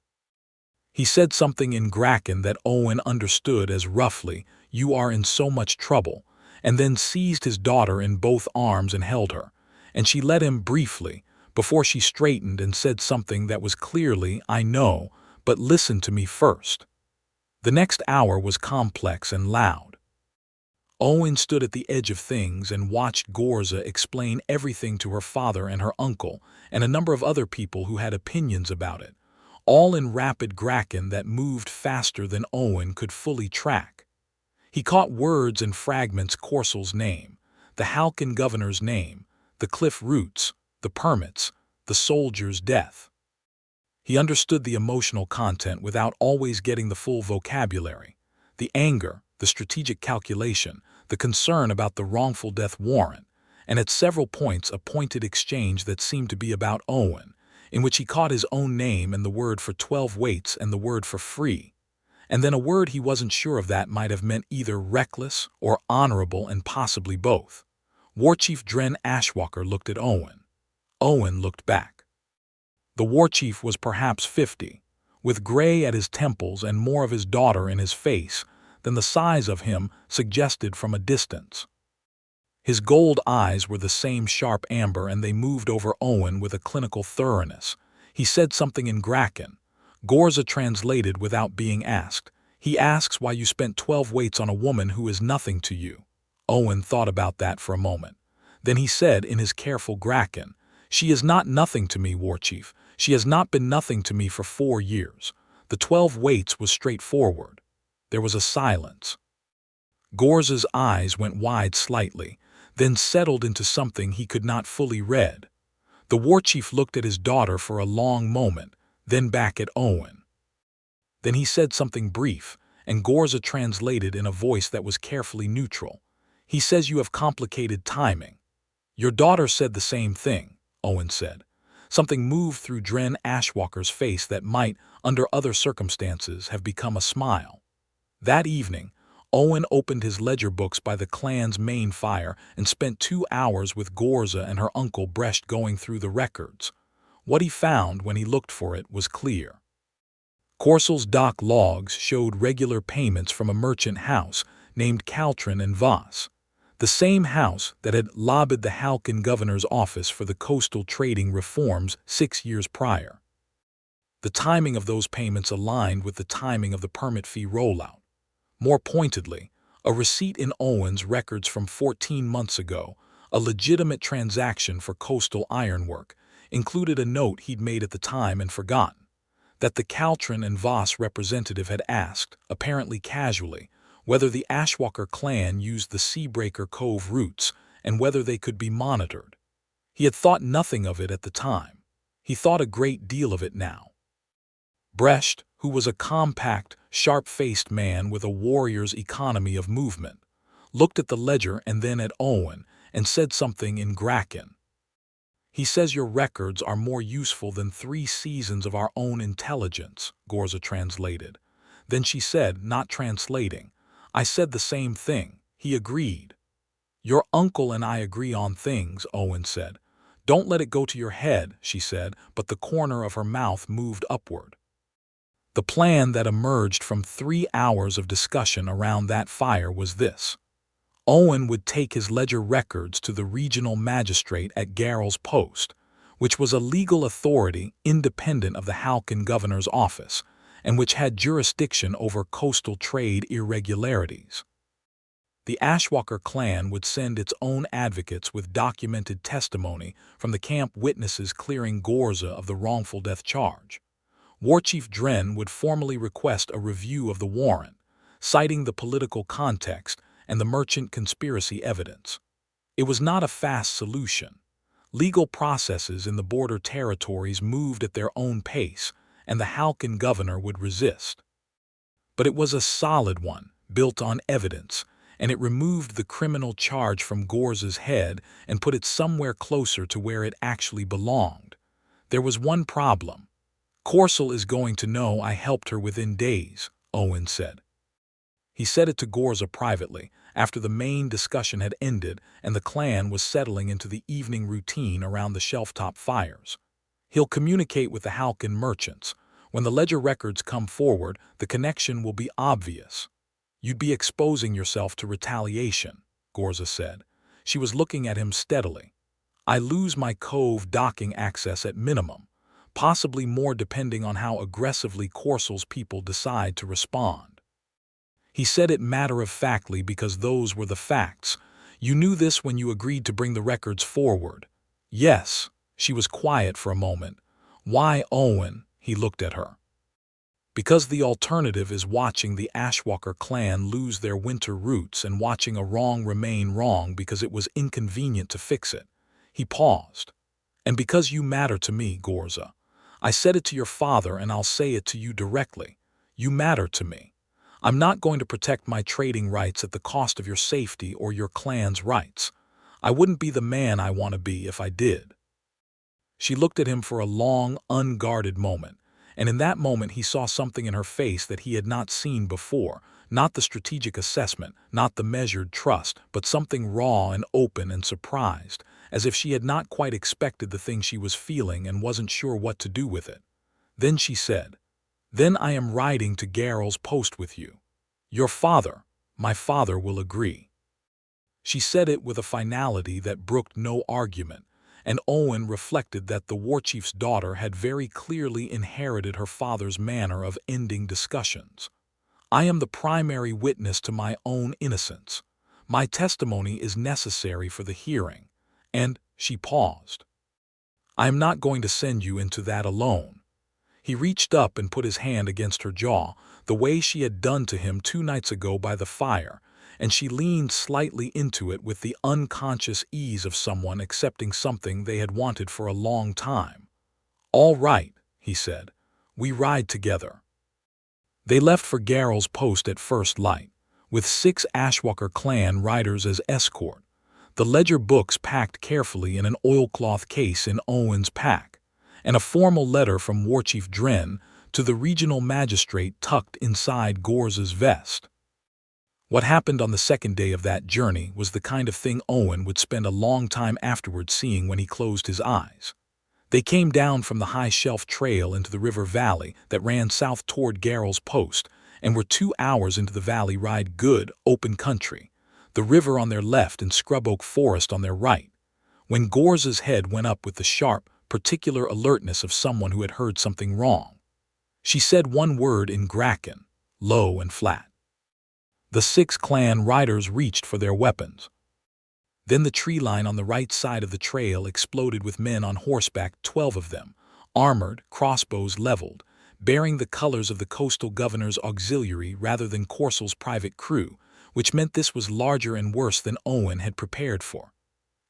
He said something in Graken that Owen understood as roughly, "You are in so much trouble," and then seized his daughter in both arms and held her, and she led him briefly, before she straightened and said something that was clearly, "I know, but listen to me first." The next hour was complex and loud. Owen stood at the edge of things and watched Ghorza explain everything to her father and her uncle and a number of other people who had opinions about it, all in rapid Graken that moved faster than Owen could fully track. He caught words and fragments: Corsel's name, the Halkin governor's name, the cliff roots, the permits, the soldier's death. He understood the emotional content without always getting the full vocabulary. The anger, the strategic calculation, the concern about the wrongful death warrant, and at several points a pointed exchange that seemed to be about Owen, in which he caught his own name and the word for 12 weights and the word for free, and then a word he wasn't sure of that might have meant either reckless or honorable, and possibly both. Warchief Dren Ashwalker looked at Owen. Owen looked back. The war chief was perhaps 50, with gray at his temples and more of his daughter in his face than the size of him suggested from a distance. His gold eyes were the same sharp amber, and they moved over Owen with a clinical thoroughness. He said something in Graken. Ghorza translated without being asked. He asks why you spent 12 weights on a woman who is nothing to you. Owen thought about that for a moment. Then he said in his careful Graken, "She is not nothing to me, war chief. She has not been nothing to me for 4 years." The 12 weights was straightforward. There was a silence. Ghorza's eyes went wide slightly, then settled into something he could not fully read. The war chief looked at his daughter for a long moment, then back at Owen. Then he said something brief, and Ghorza translated in a voice that was carefully neutral. He says you have complicated timing. Your daughter said the same thing, Owen said. Something moved through Ashwalker's face that might, under other circumstances, have become a smile. That evening, Owen opened his ledger books by the clan's main fire and spent 2 hours with Ghorza and her uncle Brecht going through the records. What he found when he looked for it was clear. Corsel's dock logs showed regular payments from a merchant house named Caltrin and Voss, the same house that had lobbied the Halkin governor's office for the coastal trading reforms 6 years prior. The timing of those payments aligned with the timing of the permit fee rollout. More pointedly, a receipt in Owen's records from 14 months ago, a legitimate transaction for coastal ironwork, included a note he'd made at the time and forgotten, that the Caltrin and Voss representative had asked, apparently casually, whether the Ashwalker clan used the Seabreaker Cove routes and whether they could be monitored. He had thought nothing of it at the time. He thought a great deal of it now. Brecht, who was a compact, sharp-faced man with a warrior's economy of movement, looked at the ledger and then at Owen and said something in Graken. He says your records are more useful than 3 seasons of our own intelligence, Ghorza translated. Then she said, not translating, I said the same thing. He agreed. Your uncle and I agree on things, Owen said. Don't let it go to your head, she said, but the corner of her mouth moved upward. The plan that emerged from 3 hours of discussion around that fire was this. Owen would take his ledger records to the regional magistrate at Garrel's Post, which was a legal authority independent of the Halkin governor's office, and which had jurisdiction over coastal trade irregularities. The Ashwalker clan would send its own advocates with documented testimony from the camp witnesses clearing Ghorza of the wrongful death charge. War Chief Dren would formally request a review of the warrant, citing the political context and the merchant conspiracy evidence. It was not a fast solution. Legal processes in the border territories moved at their own pace, and the Halkin governor would resist. But it was a solid one, built on evidence, and it removed the criminal charge from Ghorza's head and put it somewhere closer to where it actually belonged. There was one problem. Corsel is going to know I helped her within days, Owen said. He said it to Ghorza privately, after the main discussion had ended and the clan was settling into the evening routine around the shelf-top fires. He'll communicate with the Halkin merchants. When the ledger records come forward, the connection will be obvious. You'd be exposing yourself to retaliation, Ghorza said. She was looking at him steadily. I lose my cove docking access at minimum, possibly more depending on how aggressively Corsel's people decide to respond. He said it matter-of-factly because those were the facts. You knew this when you agreed to bring the records forward. Yes. She was quiet for a moment. Why, Owen? He looked at her. Because the alternative is watching the Ashwalker clan lose their winter roots and watching a wrong remain wrong because it was inconvenient to fix it. He paused. And because you matter to me, Ghorza. I said it to your father and I'll say it to you directly. You matter to me. I'm not going to protect my trading rights at the cost of your safety or your clan's rights. I wouldn't be the man I want to be if I did. She looked at him for a long, unguarded moment, and in that moment he saw something in her face that he had not seen before, not the strategic assessment, not the measured trust, but something raw and open and surprised, as if she had not quite expected the thing she was feeling and wasn't sure what to do with it. Then she said, "Then I am riding to Garrel's post with you. Your father, my father, will agree." She said it with a finality that brooked no argument, and Owen reflected that the warchief's daughter had very clearly inherited her father's manner of ending discussions. "I am the primary witness to my own innocence. My testimony is necessary for the hearing." And she paused. "I am not going to send you into that alone." He reached up and put his hand against her jaw, the way she had done to him 2 nights ago by the fire, and she leaned slightly into it with the unconscious ease of someone accepting something they had wanted for a long time. "All right," he said. "We ride together." They left for Garrel's post at first light, with 6 Ashwalker clan riders as escort, the ledger books packed carefully in an oilcloth case in Owen's pack, and a formal letter from Warchief Dren to the regional magistrate tucked inside Ghorza's vest. What happened on the second day of that journey was the kind of thing Owen would spend a long time afterward seeing when he closed his eyes. They came down from the high shelf trail into the river valley that ran south toward Garrel's post, and were 2 hours into the valley ride good, open country, the river on their left and scrub oak forest on their right, when Ghorza's head went up with the sharp, particular alertness of someone who had heard something wrong. She said one word in Graken, low and flat. The 6 clan riders reached for their weapons. Then the tree line on the right side of the trail exploded with men on horseback, 12 of them, armored, crossbows leveled, bearing the colors of the coastal governor's auxiliary rather than Corsel's private crew, which meant this was larger and worse than Owen had prepared for.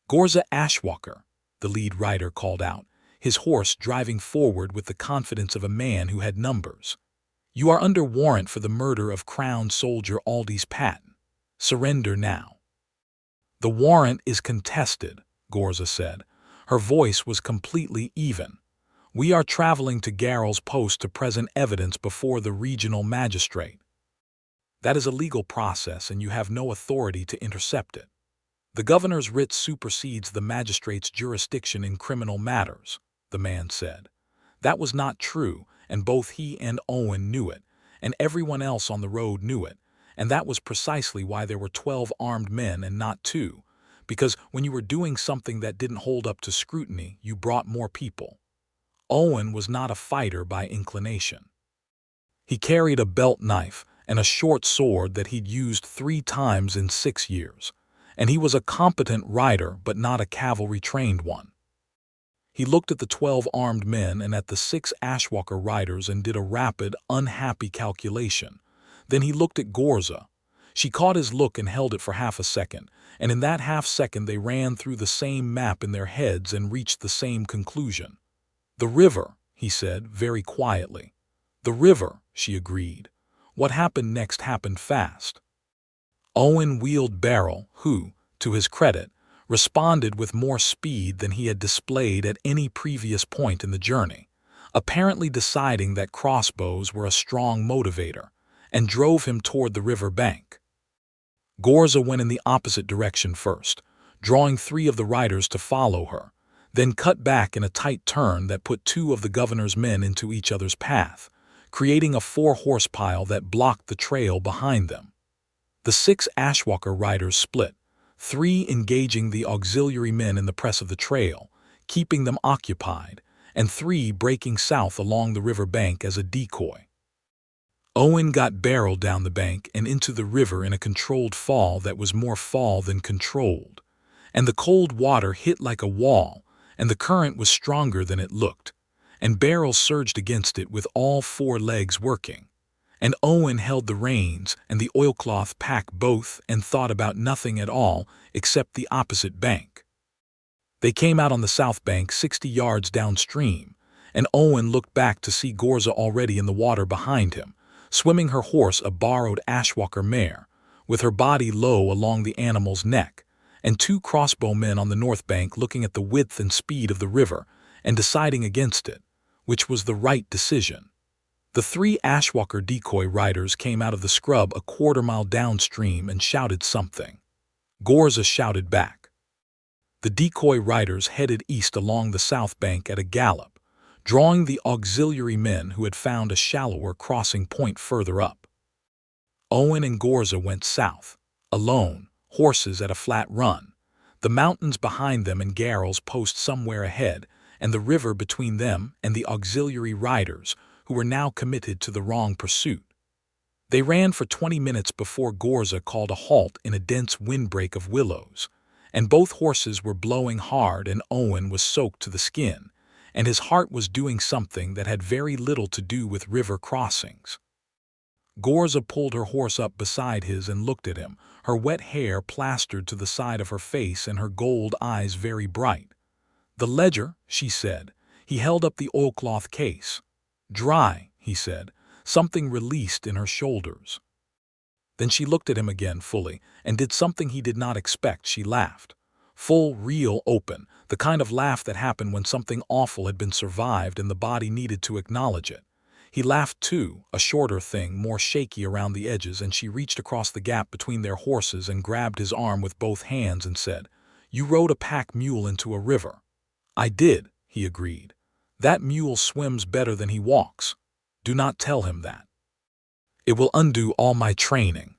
"Ghorza Ashwalker," the lead rider called out, his horse driving forward with the confidence of a man who had numbers. "You are under warrant for the murder of Crown Soldier Aldous Patton. Surrender now." "The warrant is contested," Ghorza said. Her voice was completely even. "We are traveling to Garrel's post to present evidence before the regional magistrate. That is a legal process, and you have no authority to intercept it. The governor's writ supersedes the magistrate's jurisdiction in criminal matters," the man said. That was not true, and both he and Owen knew it, and everyone else on the road knew it, and that was precisely why there were 12 armed men and not 2, because when you were doing something that didn't hold up to scrutiny, you brought more people. Owen was not a fighter by inclination. He carried a belt knife and a short sword that he'd used 3 times in 6 years, and he was a competent rider but not a cavalry-trained one. He looked at the 12 armed men and at the 6 Ashwalker riders and did a rapid, unhappy calculation. Then he looked at Ghorza. She caught his look and held it for half a second, and in that half second they ran through the same map in their heads and reached the same conclusion. "The river," he said, very quietly. "The river," she agreed. What happened next happened fast. Owen wheeled Beryl, who, to his credit, responded with more speed than he had displayed at any previous point in the journey, apparently deciding that crossbows were a strong motivator, and drove him toward the river bank. Ghorza went in the opposite direction first, drawing 3 of the riders to follow her, then cut back in a tight turn that put 2 of the governor's men into each other's path, creating a 4-horse pile that blocked the trail behind them. The 6 Ashwalker riders split, 3 engaging the auxiliary men in the press of the trail, keeping them occupied, and 3 breaking south along the river bank as a decoy. Owen got Beryl down the bank and into the river in a controlled fall that was more fall than controlled, and the cold water hit like a wall, and the current was stronger than it looked, and Beryl surged against it with all 4 legs working, and Owen held the reins and the oilcloth pack both and thought about nothing at all except the opposite bank. They came out on the south bank 60 yards downstream, and Owen looked back to see Ghorza already in the water behind him, swimming her horse, a borrowed Ashwalker mare, with her body low along the animal's neck, and 2 crossbowmen on the north bank looking at the width and speed of the river and deciding against it, which was the right decision. The 3 Ashwalker decoy riders came out of the scrub a quarter-mile downstream and shouted something. Ghorza shouted back. The decoy riders headed east along the south bank at a gallop, drawing the auxiliary men who had found a shallower crossing point further up. Owen and Ghorza went south, alone, horses at a flat run, the mountains behind them and Garrel's post somewhere ahead, and the river between them and the auxiliary riders, who were now committed to the wrong pursuit. They ran for 20 minutes before Ghorza called a halt in a dense windbreak of willows, and both horses were blowing hard and Owen was soaked to the skin, and his heart was doing something that had very little to do with river crossings. Ghorza pulled her horse up beside his and looked at him, her wet hair plastered to the side of her face and her gold eyes very bright. "The ledger," she said. He held up the oilcloth case. "Dry," he said, something released in her shoulders. Then she looked at him again fully and did something he did not expect. She laughed. Full, real, open, the kind of laugh that happened when something awful had been survived and the body needed to acknowledge it. He laughed too, a shorter thing, more shaky around the edges, and she reached across the gap between their horses and grabbed his arm with both hands and said, "You rode a pack mule into a river." "I did," he agreed. "That mule swims better than he walks. Do not tell him that. It will undo all my training."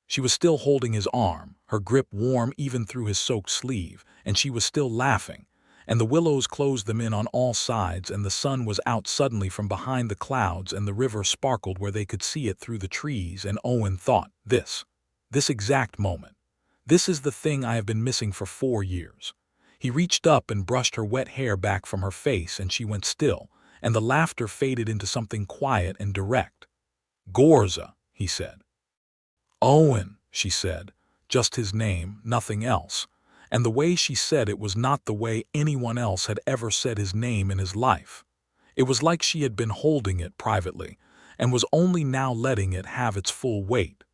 She was still holding his arm, her grip warm even through his soaked sleeve, and she was still laughing, and the willows closed them in on all sides, and the sun was out suddenly from behind the clouds, and the river sparkled where they could see it through the trees, and Owen thought, this exact moment, this is the thing I have been missing for 4 years. He reached up and brushed her wet hair back from her face, and she went still, and the laughter faded into something quiet and direct. "Ghorza," he said. "Owen," she said, just his name, nothing else, and the way she said it was not the way anyone else had ever said his name in his life. It was like she had been holding it privately and was only now letting it have its full weight.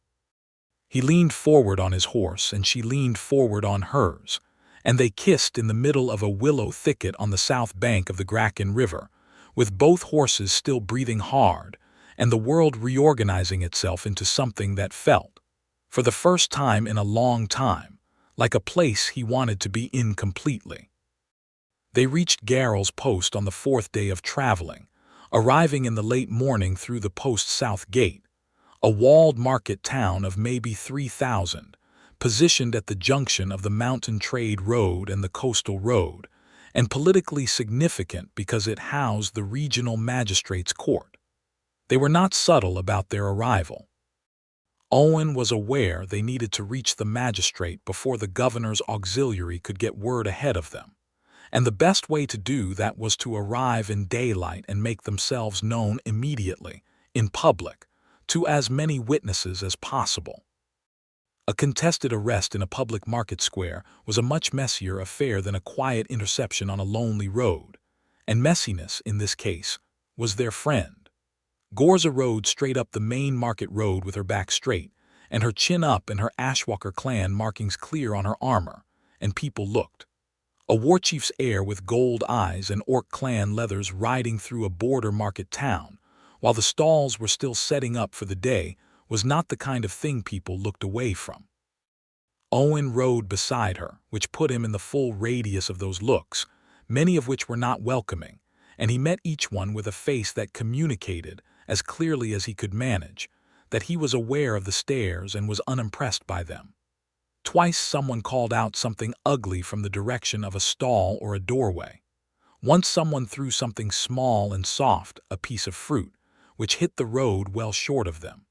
He leaned forward on his horse and she leaned forward on hers, and they kissed in the middle of a willow thicket on the south bank of the Gracken River, with both horses still breathing hard, and the world reorganizing itself into something that felt, for the first time in a long time, like a place he wanted to be in completely. They reached Garrel's post on the 4th day of traveling, arriving in the late morning through the post's south gate, a walled market town of maybe 3,000, positioned at the junction of the mountain trade road and the coastal road, and politically significant because it housed the regional magistrate's court. They were not subtle about their arrival. Owen was aware they needed to reach the magistrate before the governor's auxiliary could get word ahead of them, and the best way to do that was to arrive in daylight and make themselves known immediately, in public, to as many witnesses as possible. A contested arrest in a public market square was a much messier affair than a quiet interception on a lonely road, and messiness, in this case, was their friend. Ghorza rode straight up the main market road with her back straight, and her chin up and her Ashwalker clan markings clear on her armor, and people looked. A warchief's heir with gold eyes and Orc clan leathers riding through a border market town, while the stalls were still setting up for the day, was not the kind of thing people looked away from. Owen rode beside her, which put him in the full radius of those looks, many of which were not welcoming, and he met each one with a face that communicated, as clearly as he could manage, that he was aware of the stares and was unimpressed by them. Twice someone called out something ugly from the direction of a stall or a doorway. Once someone threw something small and soft, a piece of fruit, which hit the road well short of them.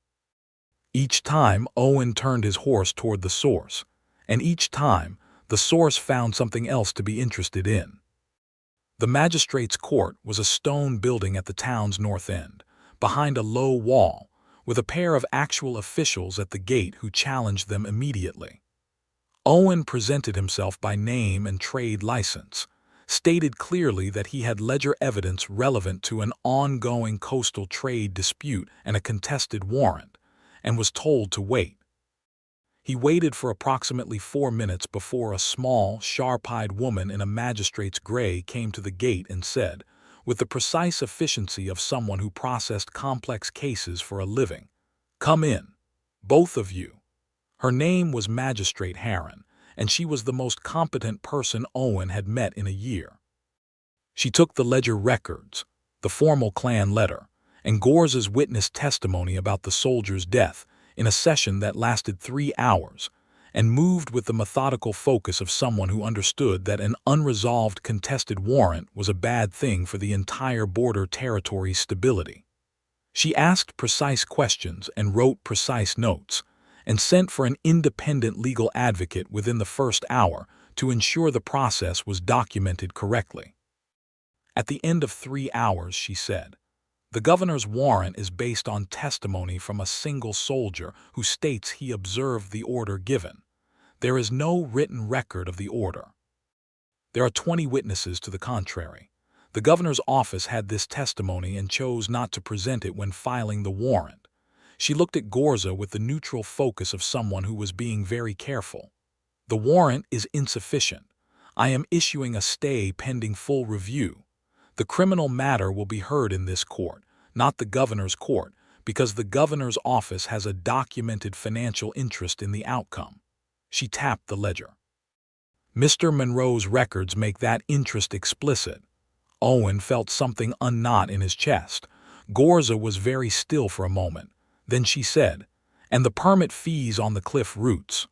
Each time Owen turned his horse toward the source, and each time the source found something else to be interested in. The magistrate's court was a stone building at the town's north end, behind a low wall, with a pair of actual officials at the gate who challenged them immediately. Owen presented himself by name and trade license, stated clearly that he had ledger evidence relevant to an ongoing coastal trade dispute and a contested warrant, and was told to wait. He waited for approximately 4 minutes before a small, sharp-eyed woman in a magistrate's gray came to the gate and said, with the precise efficiency of someone who processed complex cases for a living, "Come in, both of you." Her name was Magistrate Heir, and she was the most competent person Owen had met in a year. She took the ledger records, the formal clan letter, and Ghorza's witness testimony about the soldier's death in a session that lasted 3 hours, and moved with the methodical focus of someone who understood that an unresolved contested warrant was a bad thing for the entire border territory's stability. She asked precise questions and wrote precise notes, and sent for an independent legal advocate within the first hour to ensure the process was documented correctly. At the end of 3 hours, she said, "The governor's warrant is based on testimony from a single soldier who states he observed the order given. There is no written record of the order. There are 20 witnesses to the contrary. The governor's office had this testimony and chose not to present it when filing the warrant." She looked at Ghorza with the neutral focus of someone who was being very careful. "The warrant is insufficient. I am issuing a stay pending full review. The criminal matter will be heard in this court, not the governor's court, because the governor's office has a documented financial interest in the outcome." She tapped the ledger. "Mr. Monroe's records make that interest explicit." Owen felt something unknot in his chest. Ghorza was very still for a moment. Then she said, "And the permit fees on the cliff routes."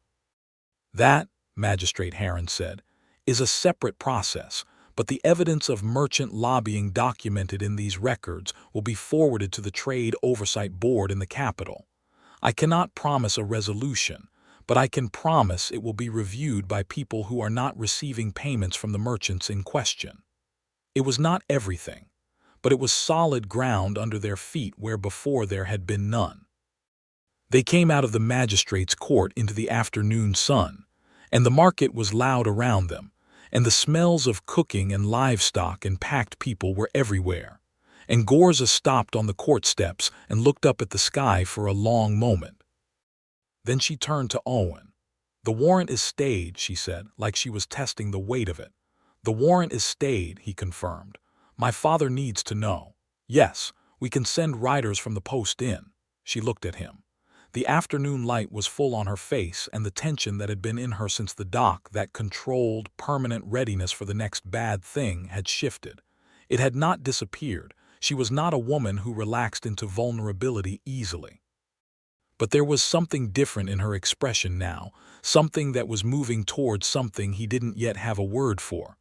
"That," Magistrate Heron said, "is a separate process, but the evidence of merchant lobbying documented in these records will be forwarded to the Trade Oversight Board in the capital. I cannot promise a resolution, but I can promise it will be reviewed by people who are not receiving payments from the merchants in question." It was not everything, but it was solid ground under their feet where before there had been none. They came out of the magistrate's court into the afternoon sun, and the market was loud around them, and the smells of cooking and livestock and packed people were everywhere. And Ghorza stopped on the court steps and looked up at the sky for a long moment. Then she turned to Owen. "The warrant is stayed," she said, like she was testing the weight of it. "The warrant is stayed," he confirmed. "My father needs to know. Yes, we can send riders from the post in." She looked at him. The afternoon light was full on her face, and the tension that had been in her since the dock, that controlled, permanent readiness for the next bad thing, had shifted. It had not disappeared. She was not a woman who relaxed into vulnerability easily. But there was something different in her expression now, something that was moving towards something he didn't yet have a word for.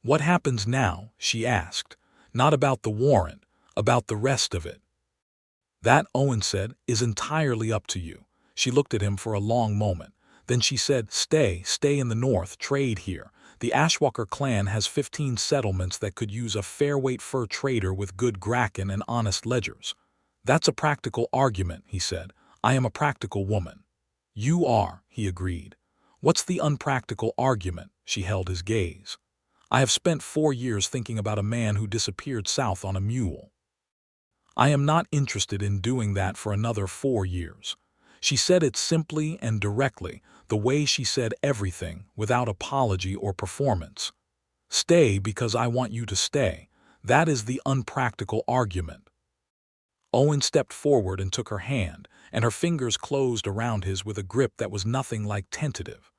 "What happens now?" she asked. "Not about the warrant, about the rest of it." "That," Owen said, "is entirely up to you." She looked at him for a long moment. Then she said, stay in the north, trade here. The Ashwalker clan has 15 settlements that could use a fair-weight fur trader with good gracken and honest ledgers." "That's a practical argument," he said. "I am a practical woman." "You are," he agreed. "What's the unpractical argument?" She held his gaze. "I have spent 4 years thinking about a man who disappeared south on a mule. I am not interested in doing that for another 4 years." She said it simply and directly, the way she said everything, without apology or performance. "Stay because I want you to stay. That is the unpractical argument." Owen stepped forward and took her hand, and her fingers closed around his with a grip that was nothing like tentative.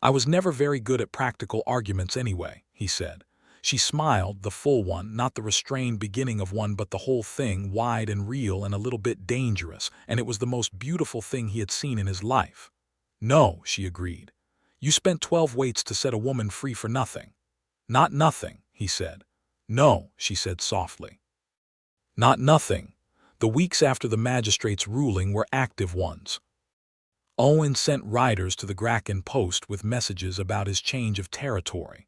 "I was never very good at practical arguments anyway," he said. She smiled, the full one, not the restrained beginning of one, but the whole thing, wide and real and a little bit dangerous, and it was the most beautiful thing he had seen in his life. "No," she agreed. "You spent 12 weights to set a woman free for nothing." "Not nothing," he said. "No," she said softly. "Not nothing." The weeks after the magistrate's ruling were active ones. Owen sent riders to the Gracken post with messages about his change of territory,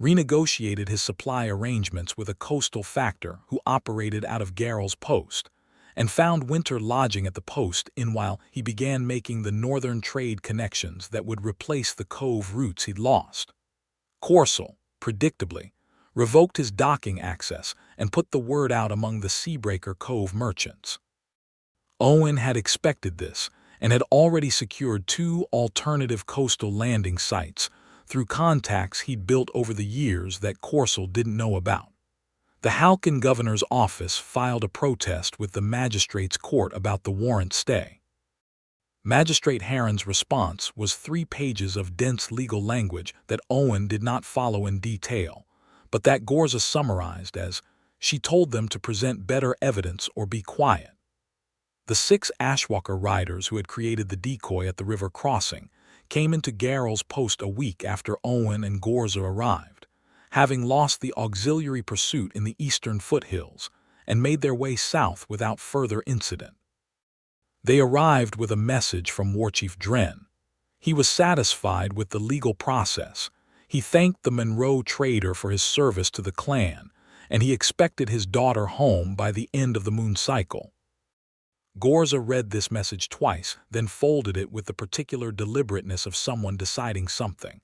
renegotiated his supply arrangements with a coastal factor who operated out of Garrel's post, and found winter lodging at the post while he began making the northern trade connections that would replace the cove routes he'd lost. Corsel, predictably, revoked his docking access and put the word out among the Seabreaker Cove merchants. Owen had expected this and had already secured 2 alternative coastal landing sites through contacts he'd built over the years that Corsel didn't know about. The Halkin governor's office filed a protest with the magistrate's court about the warrant stay. Magistrate Heron's response was 3 pages of dense legal language that Owen did not follow in detail, but that Ghorza summarized as, "She told them to present better evidence or be quiet." The 6 Ashwalker riders who had created the decoy at the river crossing came into Garrel's post a week after Owen and Ghorza arrived, having lost the auxiliary pursuit in the eastern foothills, and made their way south without further incident. They arrived with a message from War Chief Dren. He was satisfied with the legal process. He thanked the Monroe trader for his service to the clan, and he expected his daughter home by the end of the moon cycle. Ghorza read this message twice, then folded it with the particular deliberateness of someone deciding something.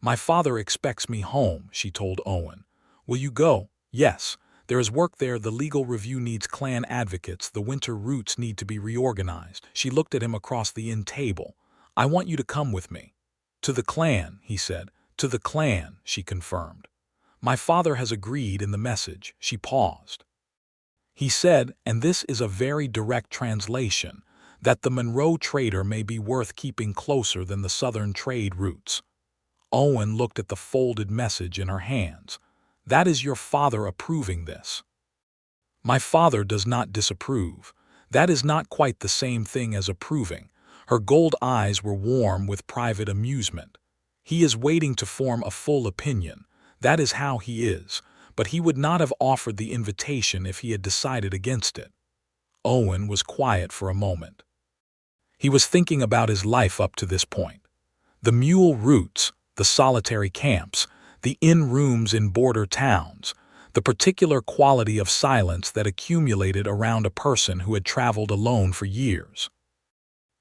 "My father expects me home," she told Owen. "Will you go?" "Yes. There is work there. The legal review needs clan advocates. The winter routes need to be reorganized." She looked at him across the inn table. "I want you to come with me." "To the clan," he said. "To the clan," she confirmed. "My father has agreed in the message." She paused. "He said, and this is a very direct translation, that the Monroe trader may be worth keeping closer than the southern trade routes." Owen looked at the folded message in her hands. "That is your father approving this." "My father does not disapprove. That is not quite the same thing as approving." Her gold eyes were warm with private amusement. "He is waiting to form a full opinion. That is how he is. But he would not have offered the invitation if he had decided against it." Owen was quiet for a moment. He was thinking about his life up to this point. The mule routes, the solitary camps, the inn rooms in border towns, the particular quality of silence that accumulated around a person who had traveled alone for years.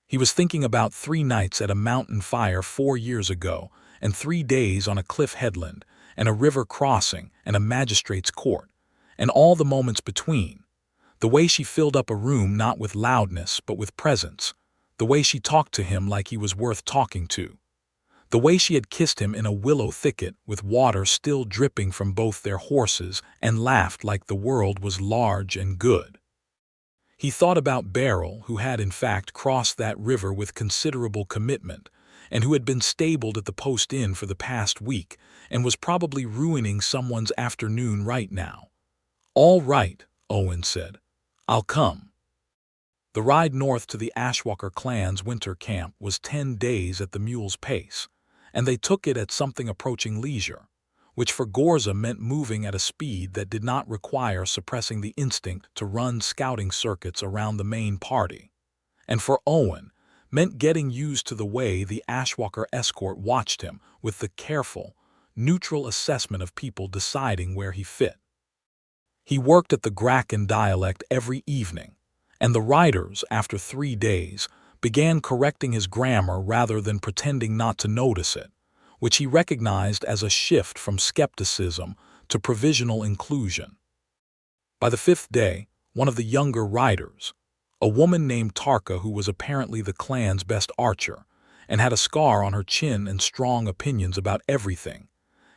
He was thinking about 3 nights at a mountain fire 4 years ago, and 3 days on a cliff headland, and a river crossing, and a magistrate's court, and all the moments between. The way she filled up a room not with loudness but with presence. The way she talked to him like he was worth talking to. The way she had kissed him in a willow thicket with water still dripping from both their horses and laughed like the world was large and good. He thought about Beryl, who had in fact crossed that river with considerable commitment, and who had been stabled at the post inn for the past week and was probably ruining someone's afternoon right now. "All right," Owen said. "I'll come." The ride north to the Ashwalker clan's winter camp was 10 days at the mule's pace, and they took it at something approaching leisure, which for Ghorza meant moving at a speed that did not require suppressing the instinct to run scouting circuits around the main party, and for Owen meant getting used to the way the Ashwalker escort watched him with the careful, neutral assessment of people deciding where he fit. He worked at the Gracken dialect every evening, and the riders, after 3 days, began correcting his grammar rather than pretending not to notice it, which he recognized as a shift from skepticism to provisional inclusion. By the 5th day, one of the younger riders, a woman named Tarka who was apparently the clan's best archer and had a scar on her chin and strong opinions about everything,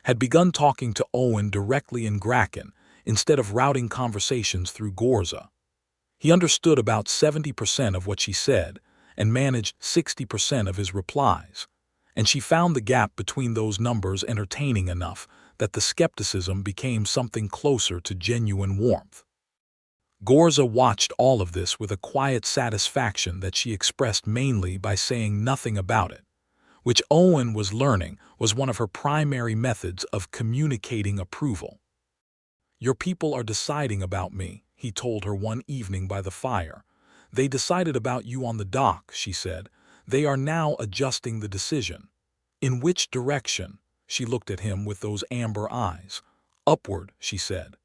had begun talking to Owen directly in Gracken instead of routing conversations through Ghorza. He understood about 70% of what she said and managed 60% of his replies, and she found the gap between those numbers entertaining enough that the skepticism became something closer to genuine warmth. Ghorza watched all of this with a quiet satisfaction that she expressed mainly by saying nothing about it, which Owen was learning was one of her primary methods of communicating approval. "Your people are deciding about me," he told her one evening by the fire. "They decided about you on the dock," she said. "They are now adjusting the decision." "In which direction?" She looked at him with those amber eyes. "Upward," she said.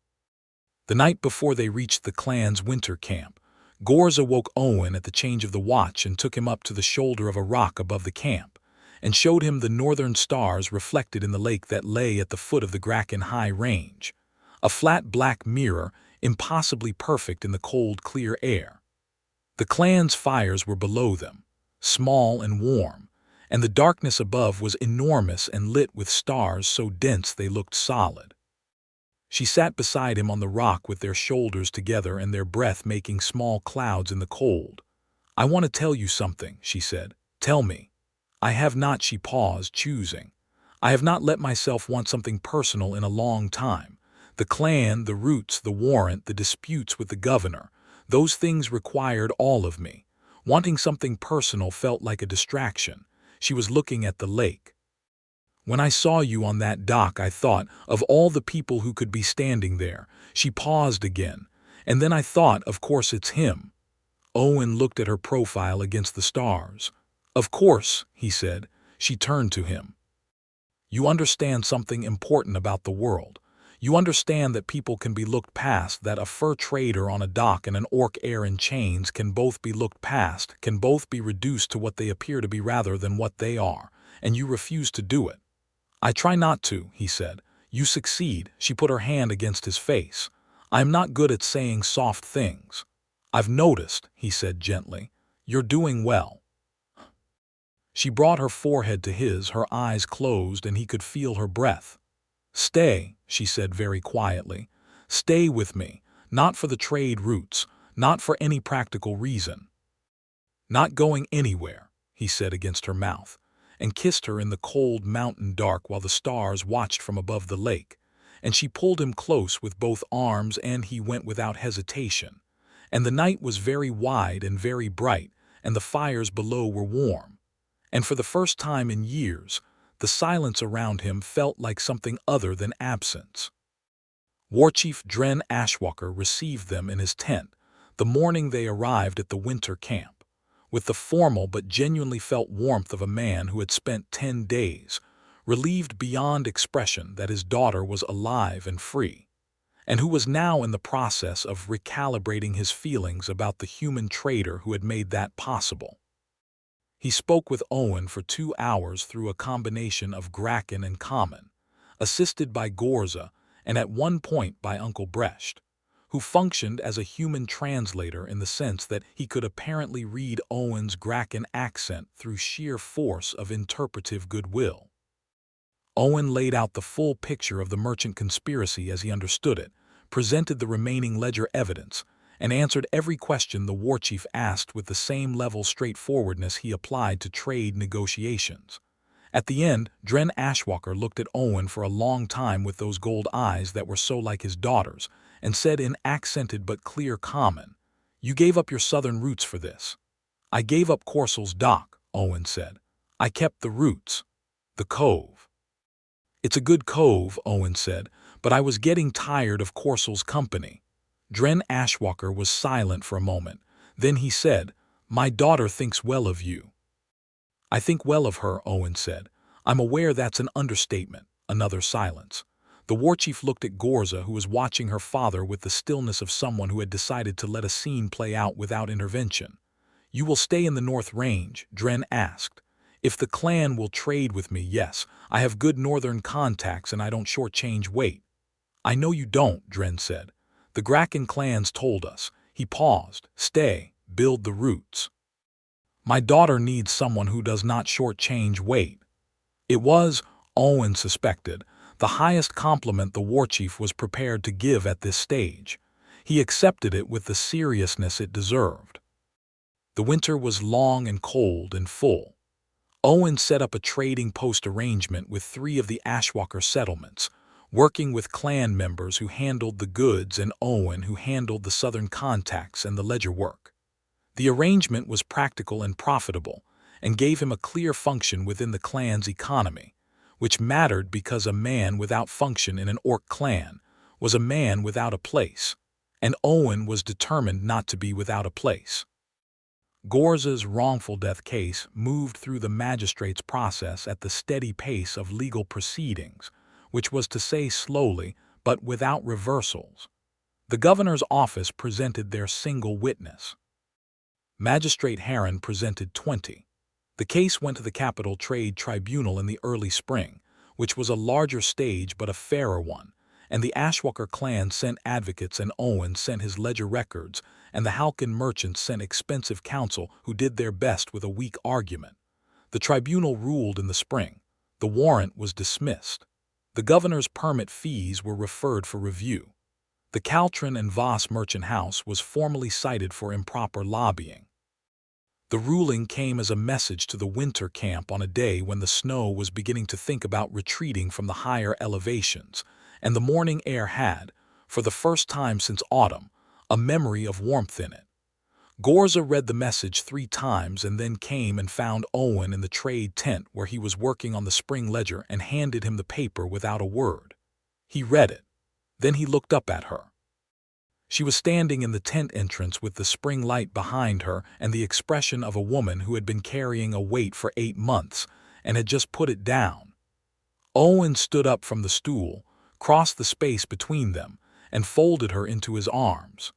The night before they reached the clan's winter camp, Ghorza woke Owen at the change of the watch and took him up to the shoulder of a rock above the camp, and showed him the northern stars reflected in the lake that lay at the foot of the Gracken High Range, a flat black mirror impossibly perfect in the cold, clear air. The clan's fires were below them, small and warm, and the darkness above was enormous and lit with stars so dense they looked solid. She sat beside him on the rock with their shoulders together and their breath making small clouds in the cold. "I want to tell you something," she said. "Tell me." "I have not," she paused, choosing. "I have not let myself want something personal in a long time. The clan, the roots, the warrant, the disputes with the governor, those things required all of me. Wanting something personal felt like a distraction." She was looking at the lake. "When I saw you on that dock, I thought of all the people who could be standing there." She paused again. "And then I thought, of course it's him." Owen looked at her profile against the stars. "Of course," he said. She turned to him. "You understand something important about the world. You understand that people can be looked past, that a fur trader on a dock and an orc heir in chains can both be looked past, can both be reduced to what they appear to be rather than what they are, and you refuse to do it." "I try not to," he said. "You succeed." She put her hand against his face. "I am not good at saying soft things." "I've noticed," he said gently. "You're doing well." She brought her forehead to his, her eyes closed, and he could feel her breath. "Stay," she said very quietly. "Stay with me, not for the trade routes, not for any practical reason." "Not going anywhere," he said against her mouth, and kissed her in the cold mountain dark while the stars watched from above the lake, and she pulled him close with both arms, and he went without hesitation. And the night was very wide and very bright, and the fires below were warm. And for the first time in years, the silence around him felt like something other than absence. Warchief Ghorza Ashwalker received them in his tent the morning they arrived at the winter camp, with the formal but genuinely felt warmth of a man who had spent 10 days, relieved beyond expression that his daughter was alive and free, and who was now in the process of recalibrating his feelings about the human traitor who had made that possible. He spoke with Owen for 2 hours through a combination of Graken and Common, assisted by Ghorza and at one point by Uncle Brecht, who functioned as a human translator in the sense that he could apparently read Owen's Graken accent through sheer force of interpretive goodwill. Owen laid out the full picture of the merchant conspiracy as he understood it, presented the remaining ledger evidence, and answered every question the war chief asked with the same level straightforwardness he applied to trade negotiations. At the end, Ghorza Ashwalker looked at Owen for a long time with those gold eyes that were so like his daughter's, and said in accented but clear Common, "You gave up your southern roots for this." "I gave up Corsel's dock," Owen said. "I kept the roots. The cove." "It's a good cove," Owen said, "but I was getting tired of Corsel's company." Ghorza Ashwalker was silent for a moment. Then he said, "My daughter thinks well of you." "I think well of her," Owen said. "I'm aware that's an understatement." Another silence. The warchief looked at Ghorza, who was watching her father with the stillness of someone who had decided to let a scene play out without intervention. "You will stay in the North Range?" Ghorza asked. "If the clan will trade with me, yes. I have good northern contacts and I don't shortchange weight." "I know you don't," Ghorza said. "The Graken clans told us." He paused. "Stay, build the roots." "My daughter needs someone who does not shortchange weight." It was, Owen suspected, the highest compliment the warchief was prepared to give at this stage. He accepted it with the seriousness it deserved. The winter was long and cold and full. Owen set up a trading post arrangement with 3 of the Ashwalker settlements, working with clan members who handled the goods and Owen who handled the southern contacts and the ledger work. The arrangement was practical and profitable, and gave him a clear function within the clan's economy, which mattered because a man without function in an orc clan was a man without a place, and Owen was determined not to be without a place. Ghorza's wrongful death case moved through the magistrate's process at the steady pace of legal proceedings, which was to say slowly, but without reversals. The governor's office presented their single witness. Magistrate Heir presented 20. The case went to the Capital Trade Tribunal in the early spring, which was a larger stage but a fairer one, and the Ashwalker clan sent advocates and Owen sent his ledger records, and the Halkin merchants sent expensive counsel who did their best with a weak argument. The tribunal ruled in the spring. The warrant was dismissed. The governor's permit fees were referred for review. The Caltrin and Voss merchant house was formally cited for improper lobbying. The ruling came as a message to the winter camp on a day when the snow was beginning to think about retreating from the higher elevations, and the morning air had, for the first time since autumn, a memory of warmth in it. Ghorza read the message 3 times and then came and found Owen in the trade tent where he was working on the spring ledger and handed him the paper without a word. He read it. Then he looked up at her. She was standing in the tent entrance with the spring light behind her and the expression of a woman who had been carrying a weight for 8 months and had just put it down. Owen stood up from the stool, crossed the space between them, and folded her into his arms.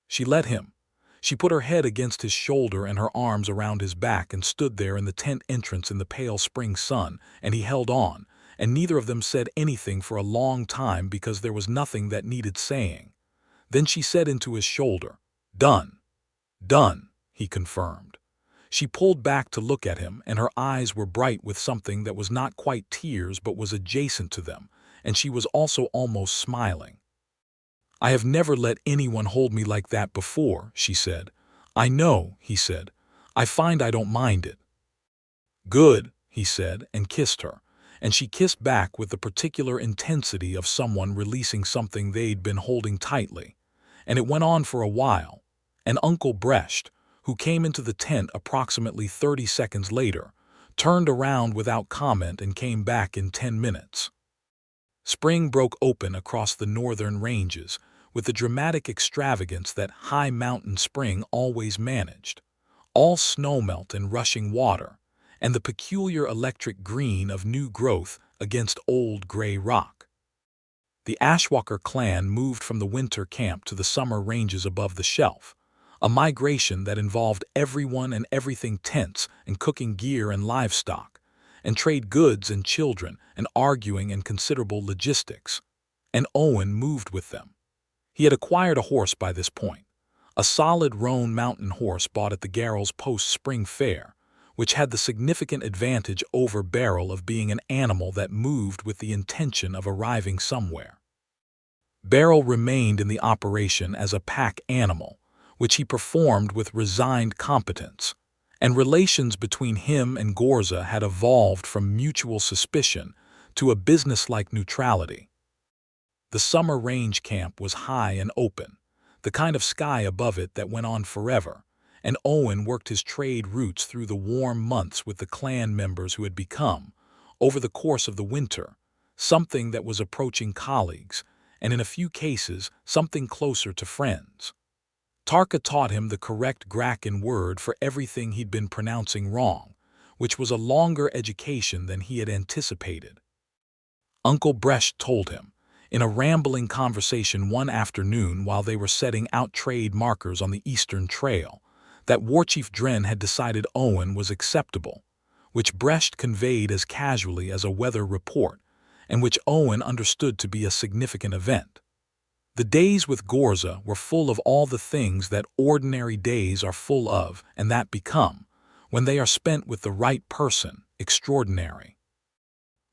She let him. She put her head against his shoulder and her arms around his back and stood there in the tent entrance in the pale spring sun, and he held on, and neither of them said anything for a long time because there was nothing that needed saying. Then she said into his shoulder, "Done." "Done," he confirmed. She pulled back to look at him, and her eyes were bright with something that was not quite tears but was adjacent to them, and she was also almost smiling. "I have never let anyone hold me like that before," she said. "I know," he said. "I find I don't mind it." "Good," he said, and kissed her, and she kissed back with the particular intensity of someone releasing something they'd been holding tightly. And it went on for a while, and Uncle Brecht, who came into the tent approximately 30 seconds later, turned around without comment and came back in 10 minutes. Spring broke open across the northern ranges, with the dramatic extravagance that high mountain spring always managed. All snowmelt and rushing water, and the peculiar electric green of new growth against old gray rock. The Ashwalker clan moved from the winter camp to the summer ranges above the shelf, a migration that involved everyone and everything tents and cooking gear and livestock, and trade goods and children and arguing and considerable logistics. And Owen moved with them. He had acquired a horse by this point, a solid roan mountain horse bought at the Garrel's post-spring fair, which had the significant advantage over Beryl of being an animal that moved with the intention of arriving somewhere. Beryl remained in the operation as a pack animal, which he performed with resigned competence, and relations between him and Ghorza had evolved from mutual suspicion to a businesslike neutrality. The summer range camp was high and open, the kind of sky above it that went on forever, and Owen worked his trade routes through the warm months with the clan members who had become, over the course of the winter, something that was approaching colleagues, and in a few cases, something closer to friends. Tarka taught him the correct Graken word for everything he'd been pronouncing wrong, which was a longer education than he had anticipated. Uncle Brecht told him, in a rambling conversation one afternoon while they were setting out trade markers on the Eastern Trail, that Warchief Dren had decided Owen was acceptable, which Brecht conveyed as casually as a weather report, and which Owen understood to be a significant event. The days with Ghorza were full of all the things that ordinary days are full of and that become, when they are spent with the right person, extraordinary.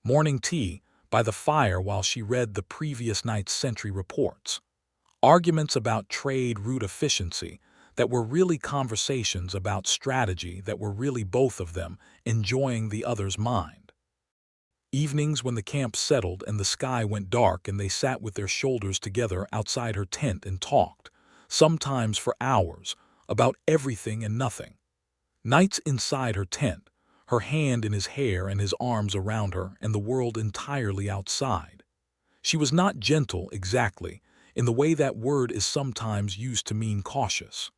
Morning tea, by the fire while she read the previous night's sentry reports. Arguments about trade route efficiency that were really conversations about strategy that were really both of them enjoying the other's mind. Evenings when the camp settled and the sky went dark and they sat with their shoulders together outside her tent and talked, sometimes for hours, about everything and nothing. Nights inside her tent, her hand in his hair and his arms around her and the world entirely outside. She was not gentle exactly, in the way that word is sometimes used to mean cautious.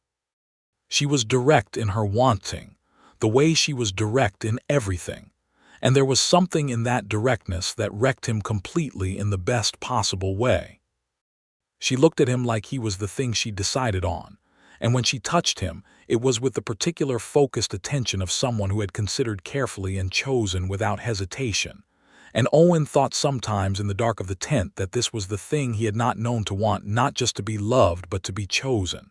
She was direct in her wanting, the way she was direct in everything, and there was something in that directness that wrecked him completely in the best possible way. She looked at him like he was the thing she decided on, and when she touched him, it was with the particular focused attention of someone who had considered carefully and chosen without hesitation. And Owen thought sometimes in the dark of the tent that this was the thing he had not known to want, not just to be loved but to be chosen.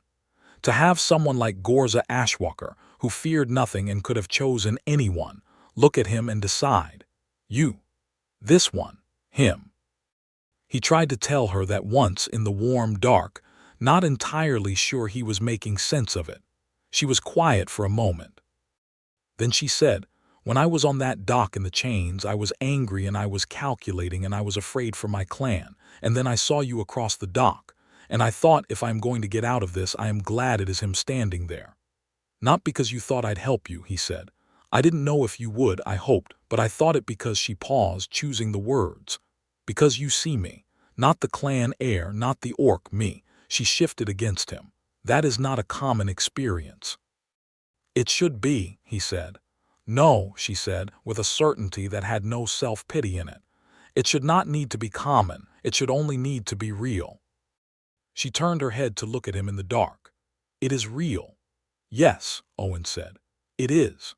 To have someone like Ghorza Ashwalker, who feared nothing and could have chosen anyone, look at him and decide, you, this one, him. He tried to tell her that once in the warm dark, not entirely sure he was making sense of it. She was quiet for a moment. Then she said, "When I was on that dock in the chains, I was angry and I was calculating and I was afraid for my clan. And then I saw you across the dock. And I thought, if I am going to get out of this, I am glad it is him standing there. Not because you thought I'd help you," he said. "I didn't know if you would, I hoped, but I thought it because," she paused, choosing the words, "because you see me. Not the clan heir, not the orc, me." She shifted against him. "That is not a common experience." "It should be," he said. "No," she said, with a certainty that had no self-pity in it. "It should not need to be common. It should only need to be real." She turned her head to look at him in the dark. "It is real." "Yes," Owen said. "It is."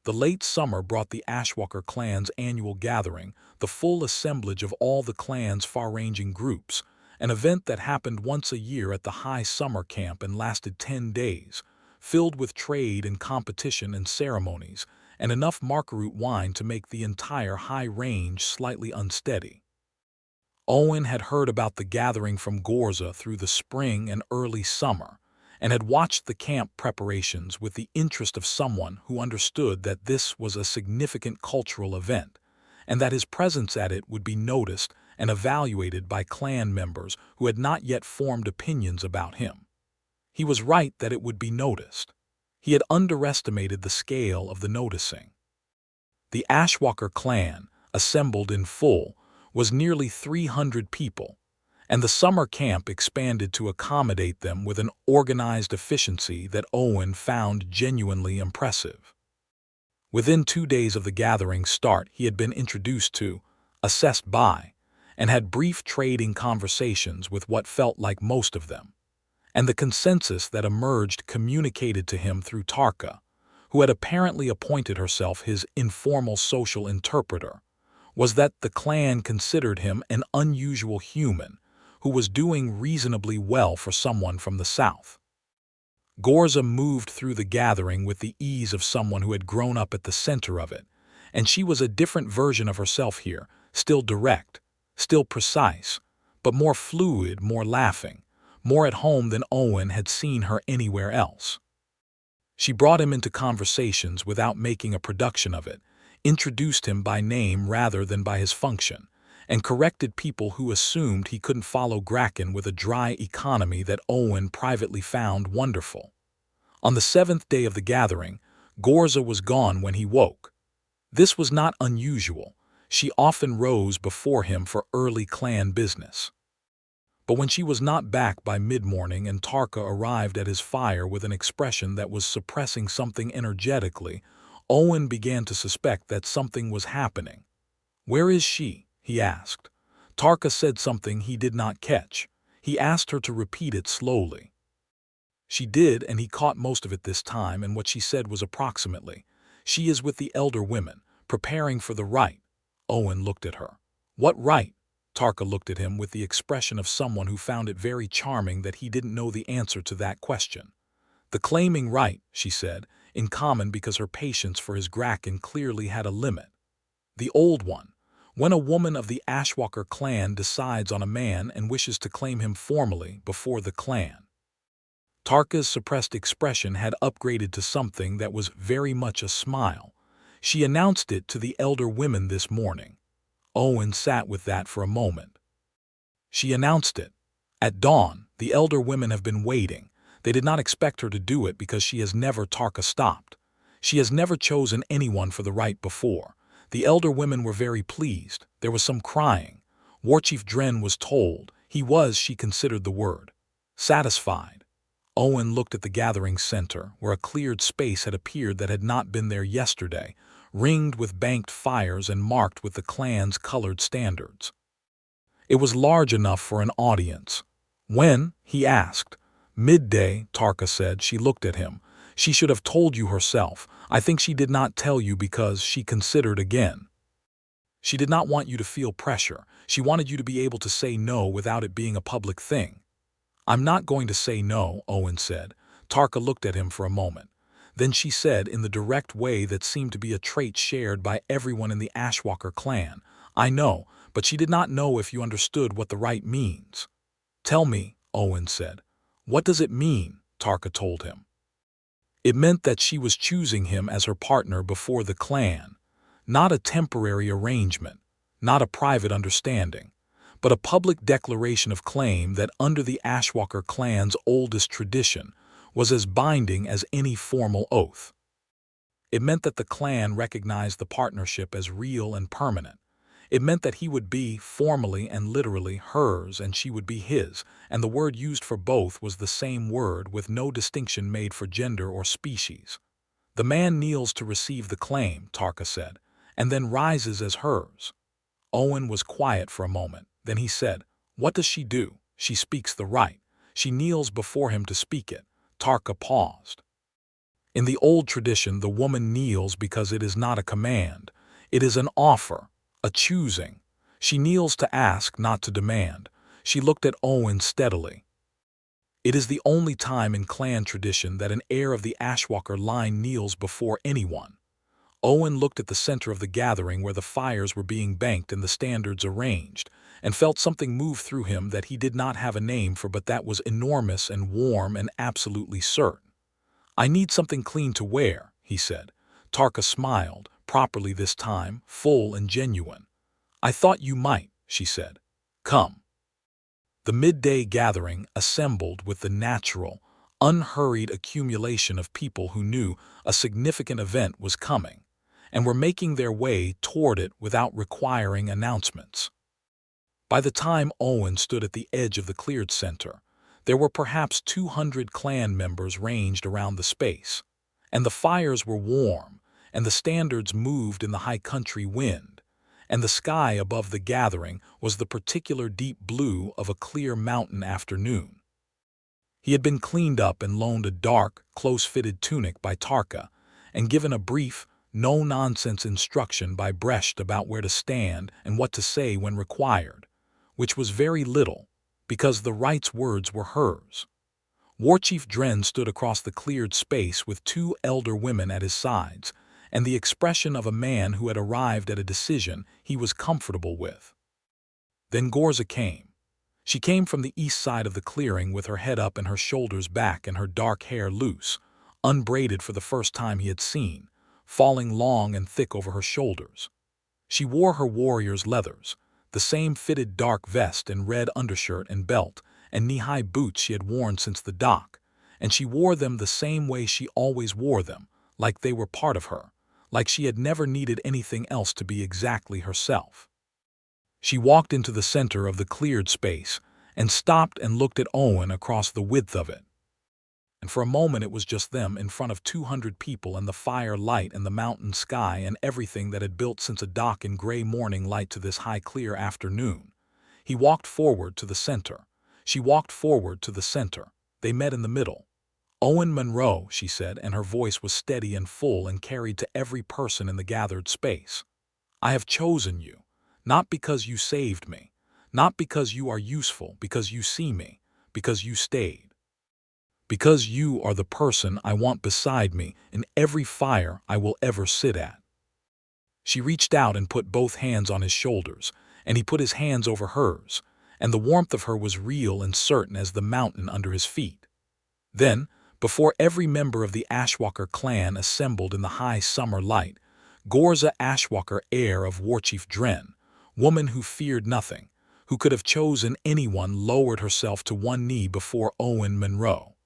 The late summer brought the Ashwalker clan's annual gathering, the full assemblage of all the clan's far-ranging groups, an event that happened once a year at the high summer camp and lasted 10 days, filled with trade and competition and ceremonies, and enough markaroot wine to make the entire high range slightly unsteady. Owen had heard about the gathering from Ghorza through the spring and early summer, and had watched the camp preparations with the interest of someone who understood that this was a significant cultural event, and that his presence at it would be noticed and evaluated by clan members who had not yet formed opinions about him. He was right that it would be noticed. He had underestimated the scale of the noticing. The Ashwalker clan, assembled in full, was nearly 300 people, and the summer camp expanded to accommodate them with an organized efficiency that Owen found genuinely impressive. Within 2 days of the gathering's start, he had been introduced to, assessed by, and had brief trading conversations with what felt like most of them. And the consensus that emerged communicated to him through Tarka, who had apparently appointed herself his informal social interpreter, was that the clan considered him an unusual human who was doing reasonably well for someone from the south. Ghorza moved through the gathering with the ease of someone who had grown up at the center of it, and she was a different version of herself here, still direct, still precise, but more fluid, more laughing, more at home than Owen had seen her anywhere else. She brought him into conversations without making a production of it, introduced him by name rather than by his function, and corrected people who assumed he couldn't follow Graken with a dry economy that Owen privately found wonderful. On the 7th day of the gathering, Ghorza was gone when he woke. This was not unusual. She often rose before him for early clan business. But when she was not back by mid-morning and Tarka arrived at his fire with an expression that was suppressing something energetically, Owen began to suspect that something was happening. "Where is she?" he asked. Tarka said something he did not catch. He asked her to repeat it slowly. She did, and he caught most of it this time, and what she said was approximately, "She is with the elder women, preparing for the rite." Owen looked at her. "What rite?" Tarka looked at him with the expression of someone who found it very charming that he didn't know the answer to that question. "The claiming rite," she said, in common because her patience for his Graken clearly had a limit. "The old one. When a woman of the Ashwalker clan decides on a man and wishes to claim him formally before the clan." Tarka's suppressed expression had upgraded to something that was very much a smile. "She announced it to the elder women this morning." Owen sat with that for a moment. "She announced it. At dawn, the elder women have been waiting. They did not expect her to do it because she has never." Tarka stopped. "She has never chosen anyone for the rite before. The elder women were very pleased. There was some crying. Warchief Dren was told. He was," she considered the word, "satisfied." Owen looked at the gathering center, where a cleared space had appeared that had not been there yesterday, ringed with banked fires and marked with the clan's colored standards. It was large enough for an audience. "When?" he asked. "Midday," Tarka said. She looked at him. "She should have told you herself. I think she did not tell you because," she considered again, "she did not want you to feel pressure. She wanted you to be able to say no without it being a public thing." "I'm not going to say no," Owen said. Tarka looked at him for a moment. Then she said, in the direct way that seemed to be a trait shared by everyone in the Ashwalker clan, "I know, but she did not know if you understood what the rite means." "Tell me," Owen said. "What does it mean?" Tarka told him. It meant that she was choosing him as her partner before the clan, not a temporary arrangement, not a private understanding, but a public declaration of claim that under the Ashwalker clan's oldest tradition was as binding as any formal oath. It meant that the clan recognized the partnership as real and permanent. It meant that he would be, formally and literally, hers and she would be his, and the word used for both was the same word with no distinction made for gender or species. The man kneels to receive the claim, Tarka said, and then rises as hers. Owen was quiet for a moment. Then he said, "What does she do? She speaks the right. She kneels before him to speak it." Tarka paused. In the old tradition, the woman kneels because it is not a command. It is an offer, a choosing. She kneels to ask, not to demand. She looked at Owen steadily. It is the only time in clan tradition that an heir of the Ashwalker line kneels before anyone. Owen looked at the center of the gathering where the fires were being banked and the standards arranged, and felt something move through him that he did not have a name for, but that was enormous and warm and absolutely certain. "I need something clean to wear," he said. Tarka smiled, properly this time, full and genuine. "I thought you might," she said. "Come." The midday gathering assembled with the natural, unhurried accumulation of people who knew a significant event was coming, and were making their way toward it without requiring announcements. By the time Owen stood at the edge of the cleared center, there were perhaps 200 clan members ranged around the space, and the fires were warm, and the standards moved in the high country wind, and the sky above the gathering was the particular deep blue of a clear mountain afternoon. He had been cleaned up and loaned a dark, close-fitted tunic by Tarka, and given a brief, no-nonsense instruction by Brecht about where to stand and what to say when required, which was very little, because the right's words were hers. Warchief Dren stood across the cleared space with two elder women at his sides, and the expression of a man who had arrived at a decision he was comfortable with. Then Ghorza came. She came from the east side of the clearing with her head up and her shoulders back and her dark hair loose, unbraided for the first time he had seen, falling long and thick over her shoulders. She wore her warrior's leathers, the same fitted dark vest and red undershirt and belt, and knee-high boots she had worn since the dock, and she wore them the same way she always wore them, like they were part of her, like she had never needed anything else to be exactly herself. She walked into the center of the cleared space and stopped and looked at Owen across the width of it. And for a moment it was just them in front of 200 people and the fire light and the mountain sky and everything that had built since a dock in gray morning light to this high clear afternoon. He walked forward to the center. She walked forward to the center. They met in the middle. "Owen Monroe," she said, and her voice was steady and full and carried to every person in the gathered space. "I have chosen you, not because you saved me, not because you are useful, because you see me, because you stayed. Because you are the person I want beside me in every fire I will ever sit at." She reached out and put both hands on his shoulders, and he put his hands over hers, and the warmth of her was real and certain as the mountain under his feet. Then, before every member of the Ashwalker clan assembled in the high summer light, Ghorza Ashwalker, heir of Warchief Dren, woman who feared nothing, who could have chosen anyone, lowered herself to one knee before Owen Monroe.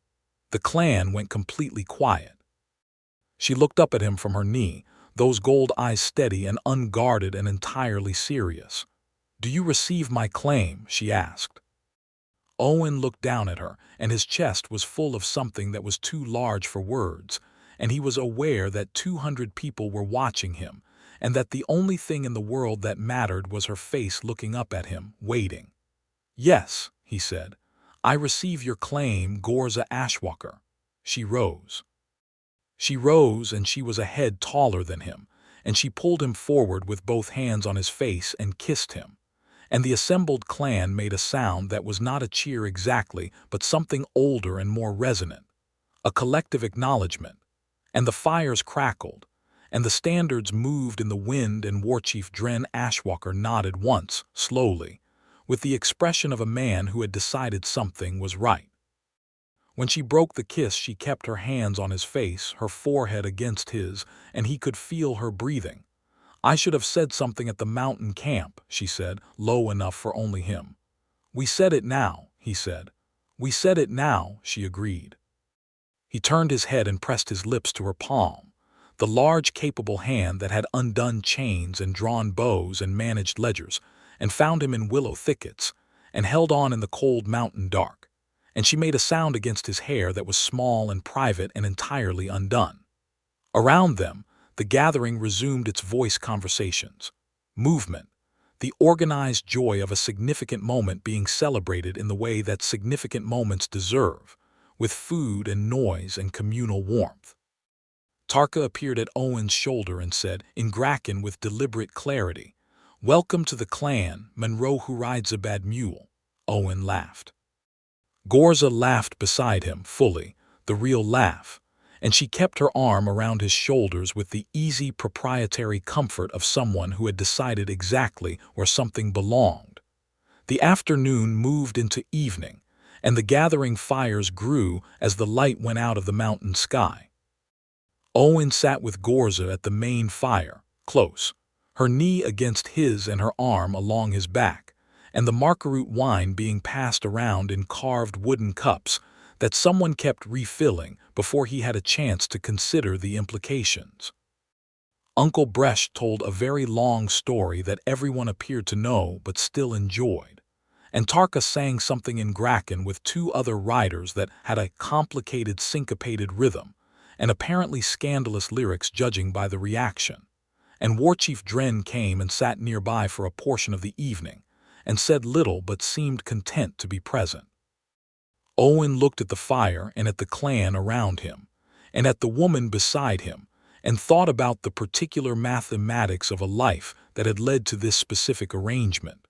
The clan went completely quiet. She looked up at him from her knee, those gold eyes steady and unguarded and entirely serious. "Do you receive my claim?" she asked. Owen looked down at her, and his chest was full of something that was too large for words, and he was aware that 200 people were watching him, and that the only thing in the world that mattered was her face looking up at him, waiting. "Yes," he said. "I receive your claim, Ghorza Ashwalker." She rose. She rose, and she was a head taller than him, and she pulled him forward with both hands on his face and kissed him. And the assembled clan made a sound that was not a cheer exactly, but something older and more resonant, a collective acknowledgement. And the fires crackled, and the standards moved in the wind, and Warchief Dren Ashwalker nodded once, slowly, with the expression of a man who had decided something was right. When she broke the kiss, she kept her hands on his face, her forehead against his, and he could feel her breathing. "I should have said something at the mountain camp," she said, low enough for only him. "We said it now," he said. "We said it now," she agreed. He turned his head and pressed his lips to her palm, the large, capable hand that had undone chains and drawn bows and managed ledgers, and found him in willow thickets, and held on in the cold mountain dark. And she made a sound against his hair that was small and private and entirely undone. Around them, the gathering resumed its voice conversations. Movement, the organized joy of a significant moment being celebrated in the way that significant moments deserve, with food and noise and communal warmth. Tarka appeared at Owen's shoulder and said, in Graken with deliberate clarity, "Welcome to the clan, Monroe who rides a bad mule." Owen laughed. Ghorza laughed beside him, fully, the real laugh, and she kept her arm around his shoulders with the easy proprietary comfort of someone who had decided exactly where something belonged. The afternoon moved into evening, and the gathering fires grew as the light went out of the mountain sky. Owen sat with Ghorza at the main fire, close, her knee against his and her arm along his back, and the margaroot wine being passed around in carved wooden cups that someone kept refilling before he had a chance to consider the implications. Uncle Bresh told a very long story that everyone appeared to know but still enjoyed, and Tarka sang something in Graken with two other riders that had a complicated syncopated rhythm, and apparently scandalous lyrics judging by the reaction. And Warchief Dren came and sat nearby for a portion of the evening, and said little but seemed content to be present. Owen looked at the fire and at the clan around him, and at the woman beside him, and thought about the particular mathematics of a life that had led to this specific arrangement.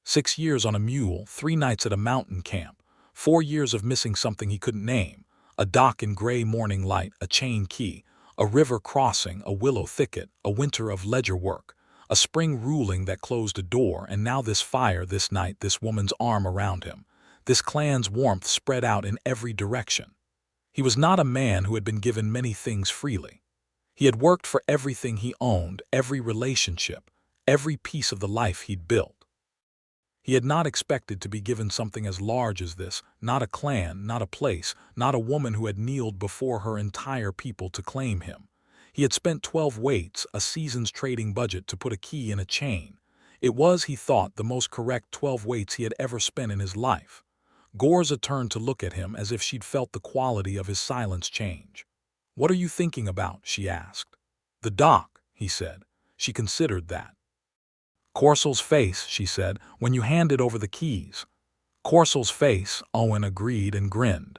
6 years on a mule, 3 nights at a mountain camp, 4 years of missing something he couldn't name, a dock in gray morning light, a chain key, a river crossing, a willow thicket, a winter of ledger work, a spring ruling that closed a door, and now this fire, this night, this woman's arm around him, this clan's warmth spread out in every direction. He was not a man who had been given many things freely. He had worked for everything he owned, every relationship, every piece of the life he'd built. He had not expected to be given something as large as this, not a clan, not a place, not a woman who had kneeled before her entire people to claim him. He had spent 12 weights, a season's trading budget, to put a key in a chain. It was, he thought, the most correct 12 weights he had ever spent in his life. Ghorza turned to look at him as if she'd felt the quality of his silence change. "What are you thinking about?" she asked. "The dock," he said. She considered that. "Corsel's face," she said, "when you handed over the keys." "Corsel's face," Owen agreed and grinned.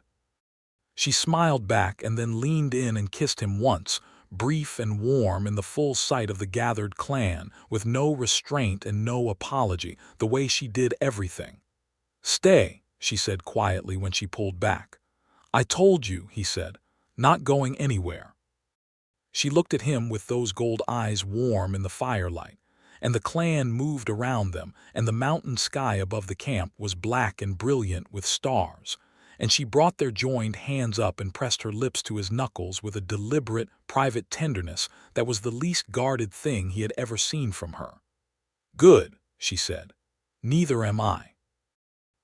She smiled back and then leaned in and kissed him once, brief and warm in the full sight of the gathered clan, with no restraint and no apology, the way she did everything. "Stay," she said quietly when she pulled back. "I told you," he said, "not going anywhere." She looked at him with those gold eyes warm in the firelight, and the clan moved around them, and the mountain sky above the camp was black and brilliant with stars, and she brought their joined hands up and pressed her lips to his knuckles with a deliberate, private tenderness that was the least guarded thing he had ever seen from her. "Good," she said. "Neither am I."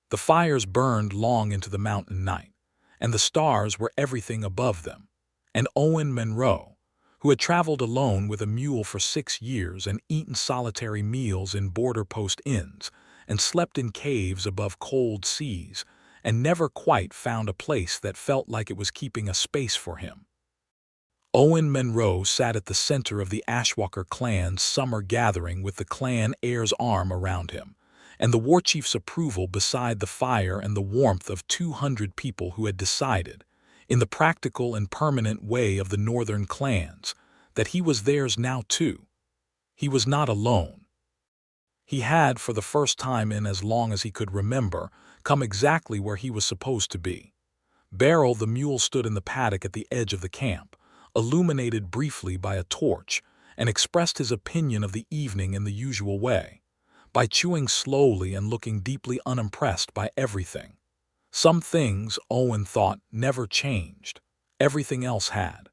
The fires burned long into the mountain night, and the stars were everything above them, and Owen Monroe, who had traveled alone with a mule for 6 years and eaten solitary meals in border post inns, and slept in caves above cold seas, and never quite found a place that felt like it was keeping a space for him. Owen Monroe sat at the center of the Ashwalker clan's summer gathering with the clan heir's arm around him, and the warchief's approval beside the fire and the warmth of 200 people who had decided, in the practical and permanent way of the northern clans, that he was theirs now too. He was not alone. He had, for the first time in as long as he could remember, come exactly where he was supposed to be. Beryl the mule stood in the paddock at the edge of the camp, illuminated briefly by a torch, and expressed his opinion of the evening in the usual way, by chewing slowly and looking deeply unimpressed by everything. Some things, Owen thought, never changed. Everything else had.